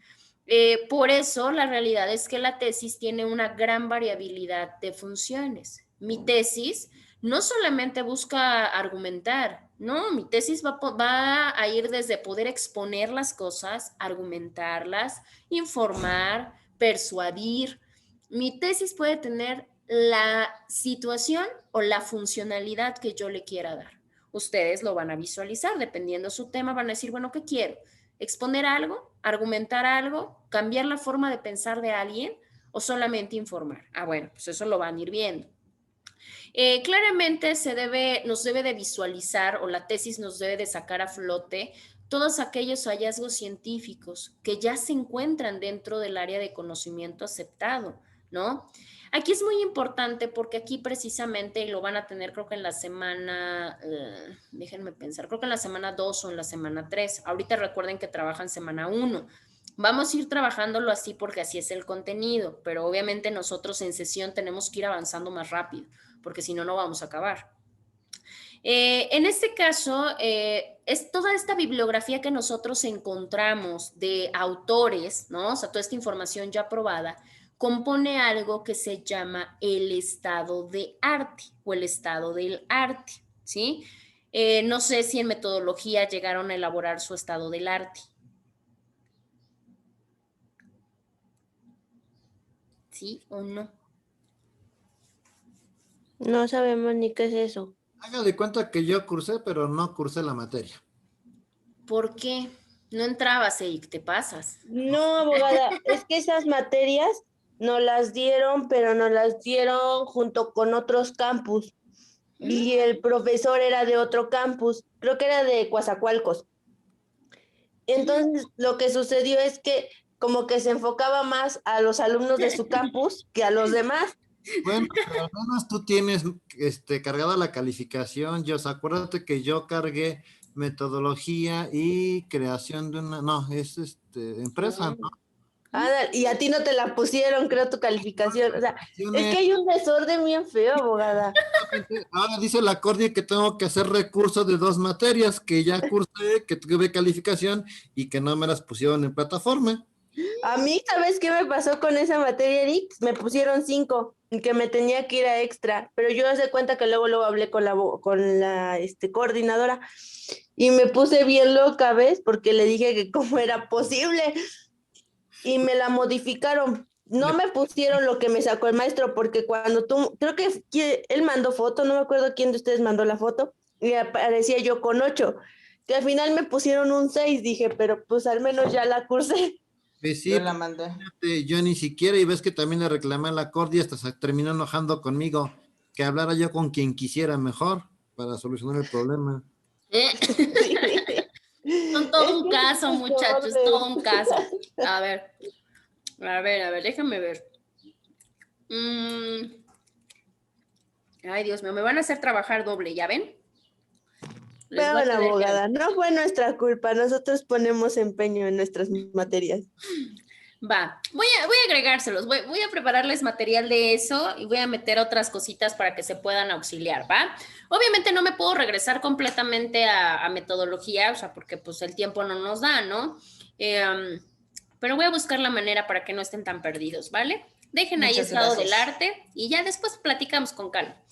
Por eso la realidad es que la tesis tiene una gran variabilidad de funciones. Mi tesis no solamente busca argumentar, no, mi tesis va a ir desde poder exponer las cosas, argumentarlas, informar, persuadir. Mi tesis puede tener la situación o la funcionalidad que yo le quiera dar. Ustedes lo van a visualizar, dependiendo su tema, van a decir, bueno, ¿qué quiero? ¿Exponer algo? ¿Argumentar algo? ¿Cambiar la forma de pensar de alguien? ¿O solamente informar? Ah, bueno, pues eso lo van a ir viendo. Claramente nos debe de visualizar, o la tesis nos debe de sacar a flote todos aquellos hallazgos científicos que ya se encuentran dentro del área de conocimiento aceptado, ¿no? Aquí es muy importante porque aquí precisamente lo van a tener, creo que en la semana, déjenme pensar, creo que en la semana 2 o en la semana 3. Ahorita recuerden que trabajan semana 1. Vamos a ir trabajándolo así porque así es el contenido, pero obviamente nosotros en sesión tenemos que ir avanzando más rápido, porque si no, no vamos a acabar. En este caso, es toda esta bibliografía que nosotros encontramos de autores, ¿no? O sea, toda esta información ya aprobada, compone algo que se llama el estado de arte o el estado del arte, ¿sí? No sé si en metodología llegaron a elaborar su estado del arte. ¿Sí o no? No sabemos ni qué es eso. Haga de cuenta que yo cursé, pero no cursé la materia. ¿Por qué? No entrabas, Eric, te pasas. No, abogada, es que esas materias nos las dieron, pero nos las dieron junto con otros campus. Y el profesor era de otro campus, creo que era de Coatzacoalcos. Entonces, lo que sucedió es que como que se enfocaba más a los alumnos de su campus que a los demás. Bueno, pero al menos tú tienes cargada la calificación. Yo, acuérdate que yo cargué metodología y creación de una, no, es empresa, ¿no? Y a ti no te la pusieron, creo, tu calificación. O sea, es que hay un desorden bien feo, abogada. Ahora dice la Cordia que tengo que hacer recurso de 2 materias que ya cursé, que tuve calificación y que no me las pusieron en plataforma. A mí, ¿sabes qué me pasó con esa materia, Eric? Me pusieron 5 y que me tenía que ir a extra, pero yo hace cuenta que luego hablé con la coordinadora y me puse bien loca, ¿ves? Porque le dije que cómo era posible y me la modificaron. No me pusieron lo que me sacó el maestro, porque cuando creo que él mandó foto, no me acuerdo quién de ustedes mandó la foto, y aparecía yo con 8, que al final me pusieron un 6, dije, pero pues al menos ya la cursé. Pues sí, Yo la mandé. yo ni siquiera, y ves que también le reclamé a la Cordia, hasta se terminó enojando conmigo, que hablara yo con quien quisiera mejor para solucionar el problema. Son todo un caso, muchachos, todo un caso. A ver, déjame ver. Ay, Dios mío, me van a hacer trabajar doble, ¿ya ven? Pero la abogada, no fue nuestra culpa, nosotros ponemos empeño en nuestras materias. Va, voy a agregárselos, voy a prepararles material de eso y voy a meter otras cositas para que se puedan auxiliar, ¿va? Obviamente no me puedo regresar completamente a metodología, o sea, porque pues el tiempo no nos da, ¿no? Pero voy a buscar la manera para que no estén tan perdidos, ¿vale? Dejen ahí estado del arte y ya después platicamos con calma.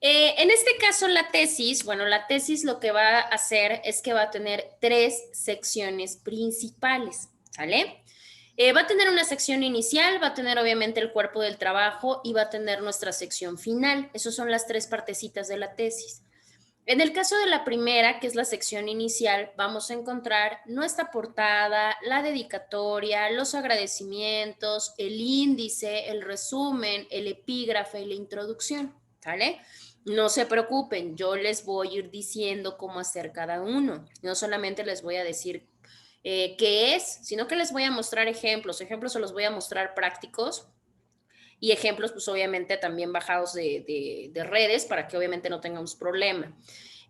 En este caso, la tesis lo que va a hacer es que va a tener 3 secciones principales, ¿sale? Va a tener una sección inicial, va a tener obviamente el cuerpo del trabajo y va a tener nuestra sección final. Esas son las 3 partecitas de la tesis. En el caso de la primera, que es la sección inicial, vamos a encontrar nuestra portada, la dedicatoria, los agradecimientos, el índice, el resumen, el epígrafe y la introducción, ¿sale? No se preocupen, yo les voy a ir diciendo cómo hacer cada uno. No solamente les voy a decir qué es, sino que les voy a mostrar ejemplos. Ejemplos se los voy a mostrar prácticos y ejemplos, pues obviamente también bajados de redes para que obviamente no tengamos problema.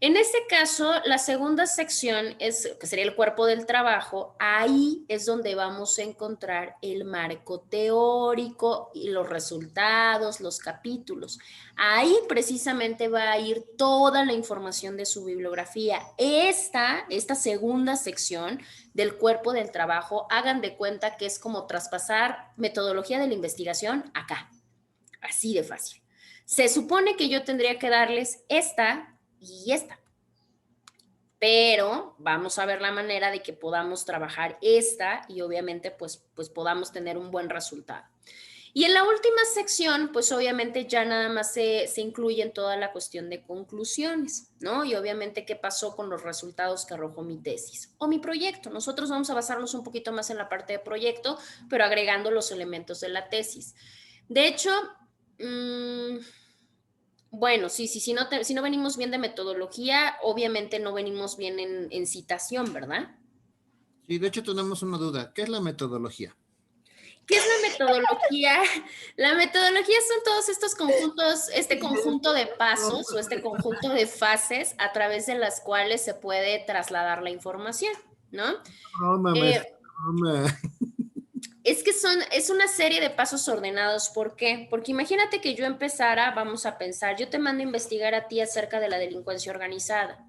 En este caso, la segunda sección que sería el cuerpo del trabajo. Ahí es donde vamos a encontrar el marco teórico y los resultados, los capítulos. Ahí precisamente va a ir toda la información de su bibliografía. Esta segunda sección del cuerpo del trabajo, hagan de cuenta que es como traspasar metodología de la investigación acá. Así de fácil. Se supone que yo tendría que darles esta y esta, pero vamos a ver la manera de que podamos trabajar esta y obviamente pues podamos tener un buen resultado. Y en la última sección, pues obviamente ya nada más se incluye en toda la cuestión de conclusiones, ¿no? Y obviamente qué pasó con los resultados que arrojó mi tesis o mi proyecto. Nosotros vamos a basarnos un poquito más en la parte de proyecto, pero agregando los elementos de la tesis. De hecho, bueno, si no venimos bien de metodología, obviamente no venimos bien en citación, ¿verdad? Sí, de hecho tenemos una duda. ¿Qué es la metodología? ¿Qué es la metodología? La metodología son todos estos conjuntos, este conjunto de pasos o este conjunto de fases a través de las cuales se puede trasladar la información, ¿no? Es que es una serie de pasos ordenados. ¿Por qué? Porque imagínate que yo empezara, vamos a pensar, yo te mando a investigar a ti acerca de la delincuencia organizada.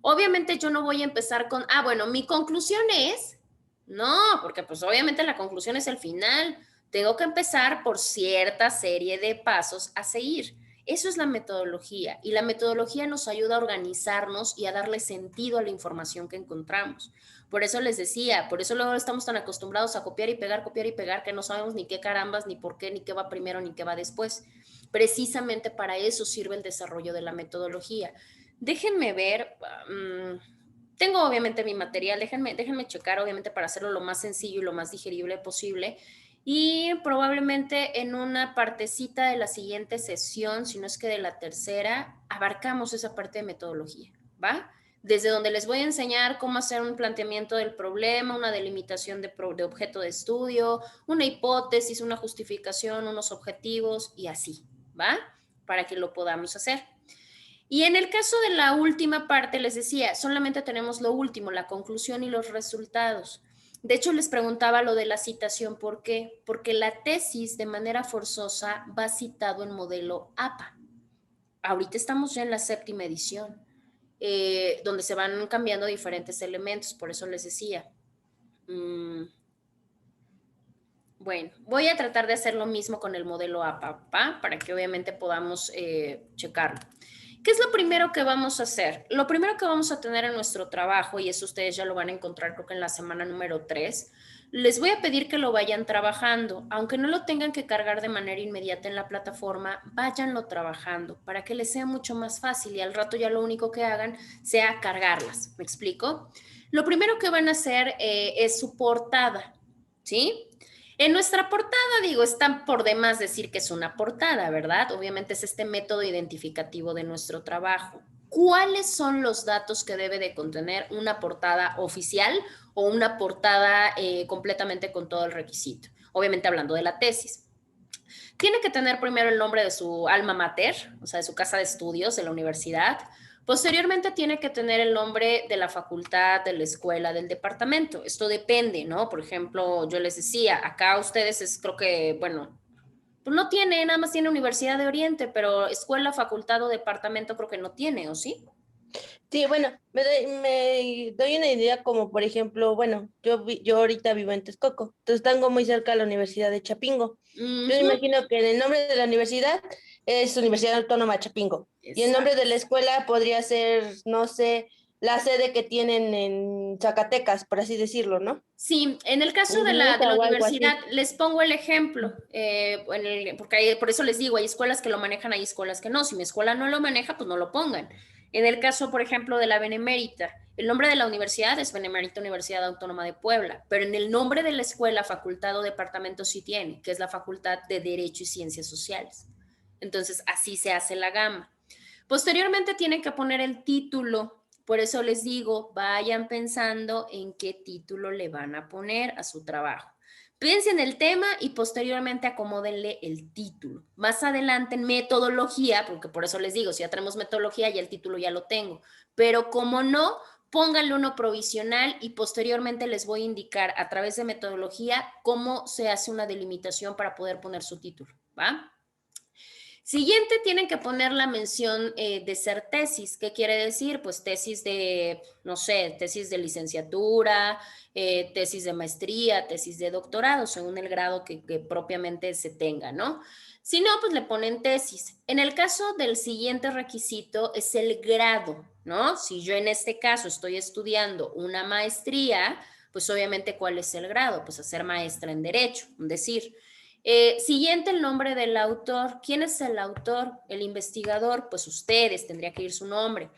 Obviamente yo no voy a empezar con, bueno, mi conclusión es, no, porque pues obviamente la conclusión es el final. Tengo que empezar por cierta serie de pasos a seguir. Eso es la metodología y la metodología nos ayuda a organizarnos y a darle sentido a la información que encontramos. Por eso les decía, por eso luego estamos tan acostumbrados a copiar y pegar que no sabemos ni qué carambas, ni por qué, ni qué va primero, ni qué va después. Precisamente para eso sirve el desarrollo de la metodología. Déjenme ver, tengo obviamente mi material, déjenme checar obviamente para hacerlo lo más sencillo y lo más digerible posible. Y probablemente en una partecita de la siguiente sesión, si no es que de la tercera, abarcamos esa parte de metodología, ¿va? Desde donde les voy a enseñar cómo hacer un planteamiento del problema, una delimitación de objeto de estudio, una hipótesis, una justificación, unos objetivos y así, ¿va? Para que lo podamos hacer. Y en el caso de la última parte, les decía, solamente tenemos lo último, la conclusión y los resultados. De hecho, les preguntaba lo de la citación, ¿por qué? Porque la tesis de manera forzosa va citado en modelo APA. Ahorita estamos ya en la 7ª edición, donde se van cambiando diferentes elementos, por eso les decía. Bueno, voy a tratar de hacer lo mismo con el modelo APA, para que obviamente podamos checarlo. ¿Qué es lo primero que vamos a hacer? Lo primero que vamos a tener en nuestro trabajo, y eso ustedes ya lo van a encontrar creo que en la semana número 3, les voy a pedir que lo vayan trabajando, aunque no lo tengan que cargar de manera inmediata en la plataforma, váyanlo trabajando para que les sea mucho más fácil y al rato ya lo único que hagan sea cargarlas. ¿Me explico? Lo primero que van a hacer es su portada, ¿sí? En nuestra portada, digo, está por demás decir que es una portada, ¿verdad? Obviamente es este método identificativo de nuestro trabajo. ¿Cuáles son los datos que debe de contener una portada oficial o una portada completamente con todo el requisito? Obviamente hablando de la tesis. Tiene que tener primero el nombre de su alma mater, o sea, de su casa de estudios, de la universidad. Posteriormente tiene que tener el nombre de la facultad, de la escuela, del departamento. Esto depende, ¿no? Por ejemplo, yo les decía, acá ustedes creo que, bueno, pues no tiene, nada más tiene Universidad de Oriente, pero escuela, facultad o departamento creo que no tiene, ¿o sí? Sí, bueno, me doy una idea como, por ejemplo, bueno, yo ahorita vivo en Texcoco, entonces tengo muy cerca la Universidad de Chapingo. Yo me imagino que en el nombre de la universidad es Universidad Autónoma Chapingo. Y el nombre de la escuela podría ser, no sé, la sede que tienen en Zacatecas, por así decirlo, ¿no? Sí, en el caso de Ujú, de la o algo así. universidad, les pongo el ejemplo, porque por eso les digo, hay escuelas que lo manejan, hay escuelas que no. Si mi escuela no lo maneja, pues no lo pongan. En el caso, por ejemplo, de la Benemérita, el nombre de la universidad es Benemérita Universidad Autónoma de Puebla, pero en el nombre de la escuela, facultad o departamento sí tiene, que es la Facultad de Derecho y Ciencias Sociales. Entonces, así se hace la gama. Posteriormente tienen que poner el título. Por eso les digo, vayan pensando en qué título le van a poner a su trabajo. Piensen el tema y posteriormente acomódenle el título. Más adelante en metodología, porque por eso les digo, si ya tenemos metodología, ya el título ya lo tengo. Pero como no, pónganle uno provisional y posteriormente les voy a indicar a través de metodología cómo se hace una delimitación para poder poner su título, ¿va? Siguiente, tienen que poner la mención de ser tesis. ¿Qué quiere decir? Pues tesis de, no sé, tesis de licenciatura, tesis de maestría, tesis de doctorado, según el grado que propiamente se tenga, ¿no? Si no, pues le ponen tesis. En el caso del siguiente requisito es el grado, ¿no? Si yo en este caso estoy estudiando una maestría, pues obviamente, ¿cuál es el grado? Pues hacer maestra en derecho, es decir. Siguiente, el nombre del autor. ¿Quién es el autor? El investigador, pues ustedes, tendría que ir su nombre.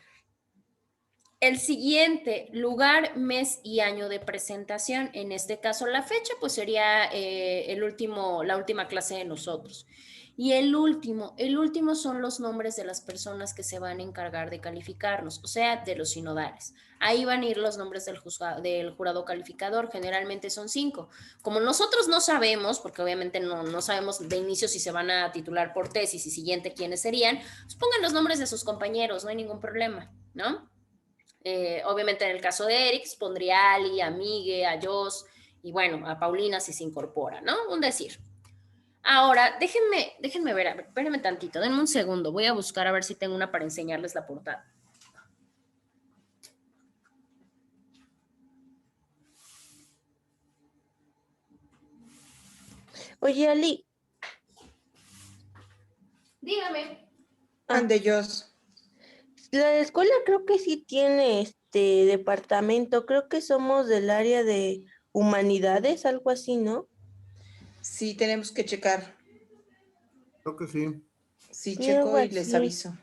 El siguiente, lugar, mes y año de presentación. En este caso, la fecha, pues sería la última clase de nosotros. Y el último son los nombres de las personas que se van a encargar de calificarnos, o sea, de los sinodales. Ahí van a ir los nombres del jurado calificador, generalmente son 5. Como nosotros no sabemos, porque obviamente no sabemos de inicio si se van a titular por tesis y siguiente quiénes serían, pues pongan los nombres de sus compañeros, no hay ningún problema, ¿no? Obviamente en el caso de Eric, pondría a Ali, a Migue, a Jos y bueno, a Paulina si se incorpora, ¿no? Un decir. Ahora, déjenme ver, espérenme tantito, denme un segundo, voy a buscar a ver si tengo una para enseñarles la portada. Oye, Ali, Dígame. Ande ellos. la escuela creo que sí tiene departamento, creo que somos del área de humanidades, algo así, ¿no? Sí, tenemos que checar. Creo que sí. Sí, Sí, algo checo y les así. aviso.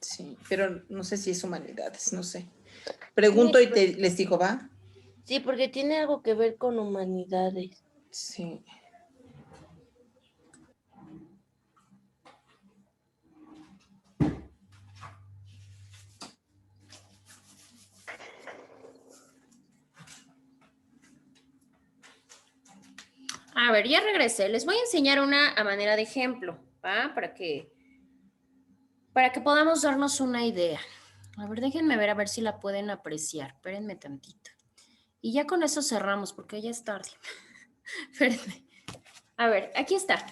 Sí, pero no sé si es humanidades, no sé. Pregunto y les digo, ¿va? Sí, porque tiene algo que ver con humanidades. Sí. A ver, ya regresé. Les voy a enseñar una a manera de ejemplo, ¿va? Para que podamos darnos una idea. A ver, déjenme ver a ver si la pueden apreciar. Espérenme tantito. Y ya con eso cerramos porque ya es tarde. Espérenme. A ver, aquí está.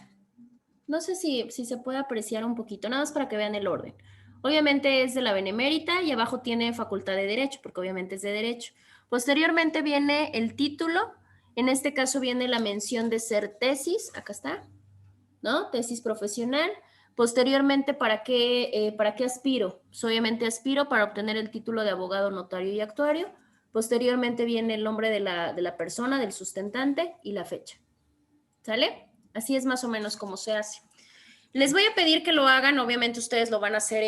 No sé si se puede apreciar un poquito, nada más para que vean el orden. Obviamente es de la Benemérita y abajo tiene Facultad de Derecho, porque obviamente es de Derecho. Posteriormente viene el título, en este caso viene la mención de ser tesis, acá está, ¿no? Tesis profesional. Posteriormente, ¿para qué aspiro? Pues obviamente aspiro para obtener el título de abogado, notario y actuario. Posteriormente viene el nombre de la persona, del sustentante y la fecha. ¿Sale? Así es más o menos como se hace. Les voy a pedir que lo hagan, obviamente ustedes lo van a hacer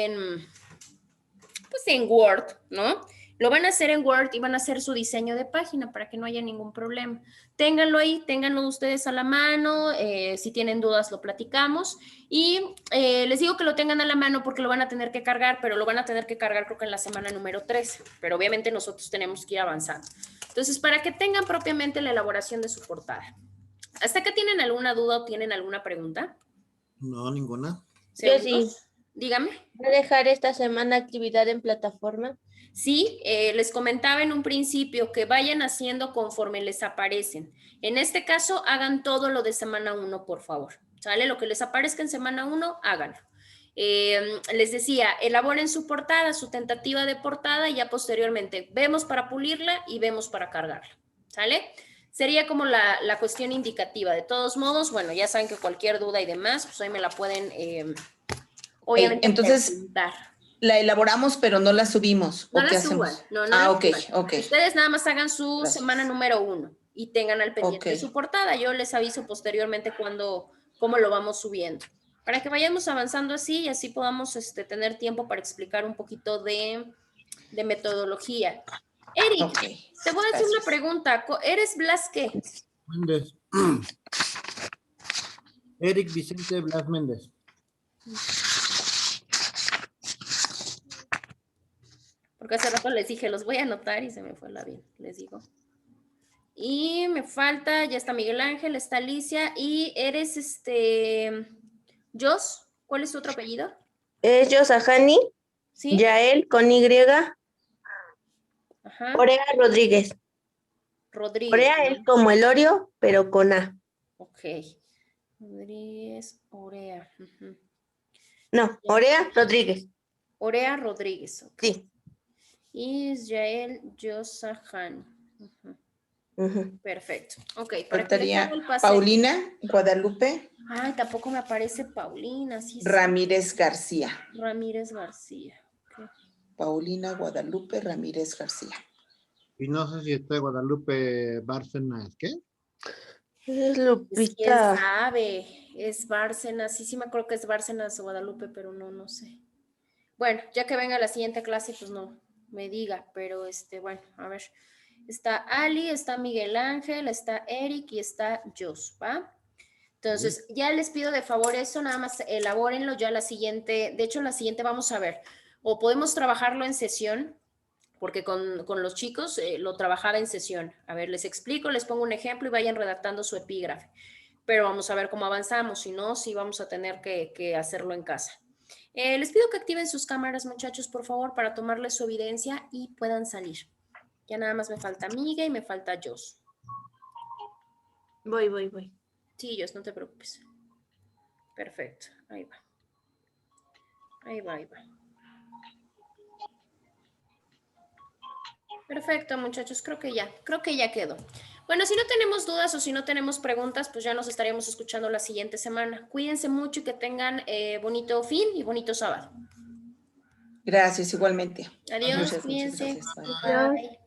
pues en Word, ¿no? Lo van a hacer en Word y van a hacer su diseño de página para que no haya ningún problema. Ténganlo ahí, ténganlo ustedes a la mano, si tienen dudas lo platicamos y les digo que lo tengan a la mano porque lo van a tener que cargar, pero lo van a tener que cargar creo que en la semana número 13, pero obviamente nosotros tenemos que ir avanzando. Entonces, para que tengan propiamente la elaboración de su portada. ¿Hasta acá tienen alguna duda o tienen alguna pregunta? No, ninguna. Yo sí. ¿Seguros? Dígame. ¿Va a dejar esta semana actividad en plataforma? Sí, les comentaba en un principio que vayan haciendo conforme les aparecen. En este caso, hagan todo lo de semana 1, por favor. ¿Sale? Lo que les aparezca en semana 1, háganlo. Les decía, elaboren su portada, su tentativa de portada y ya posteriormente vemos para pulirla y vemos para cargarla. ¿Sale? Sería como la cuestión indicativa. De todos modos, bueno, ya saben que cualquier duda y demás, pues ahí me la pueden, obviamente, Entonces, preguntar. la elaboramos, pero no la subimos. No ¿O la qué suban, hacemos? no la Ah, ok, suban. ok. Ustedes nada más hagan su semana Gracias. número 1 y tengan al Ok. pendiente su portada. Yo les aviso posteriormente cómo lo vamos subiendo. Para que vayamos avanzando así y así podamos tener tiempo para explicar un poquito de metodología. Eric, Ok. te voy a hacer una Gracias. pregunta. ¿Eres Blas qué? Méndez. Eric Vicente Blas Méndez. Porque hace rato les dije, los voy a anotar y se me fue la bien, les digo. Y me falta, ya está Miguel Ángel, está Alicia y eres Jos, ¿cuál es tu otro apellido? Es Yosahani, ¿Sí? Yael con Y, Ajá. Orea Rodríguez. Rodríguez, Orea es ¿no? como el Oreo, pero con A. Ok. Rodríguez, Orea. Ujú. No, Orea Rodríguez. Orea Rodríguez, ok. Sí. Israel Yosahan. Ujú. Ujú. Perfecto. Ok, para que les haga Faltaría el pase. Paulina Guadalupe Ay, tampoco me aparece Paulina, sí, sí. Ramírez García. Ramírez García. Ok. Paulina Guadalupe Ramírez García. Y no sé si está Guadalupe Bárcenas, ¿qué? Es Pues quién Lupita. sabe, es Bárcenas, sí me acuerdo que es Bárcenas o Guadalupe, pero no sé. Bueno, ya que venga la siguiente clase, pues no me diga, pero bueno, a ver. Está Ali, está Miguel Ángel, está Eric y está Jos, ¿va? Entonces, ya les pido de favor eso, nada más elabórenlo ya la siguiente, de hecho la siguiente vamos a ver, o podemos trabajarlo en sesión, porque con los chicos lo trabajaba en sesión. A ver, les explico, les pongo un ejemplo y vayan redactando su epígrafe. Pero vamos a ver cómo avanzamos, si no, sí vamos a tener que hacerlo en casa. Les pido que activen sus cámaras, muchachos, por favor, para tomarles su evidencia y puedan salir. Ya nada más me falta Miga y me falta Jos. Voy. Sí, Jos, no te preocupes. Perfecto, ahí va. Ahí va. Perfecto, muchachos, creo que ya quedó. Bueno, si no tenemos dudas o si no tenemos preguntas, pues ya nos estaríamos escuchando la siguiente semana. Cuídense mucho y que tengan bonito fin y bonito sábado. Gracias, igualmente. Adiós, Muchas cuídense. gracias. Bye. Bye.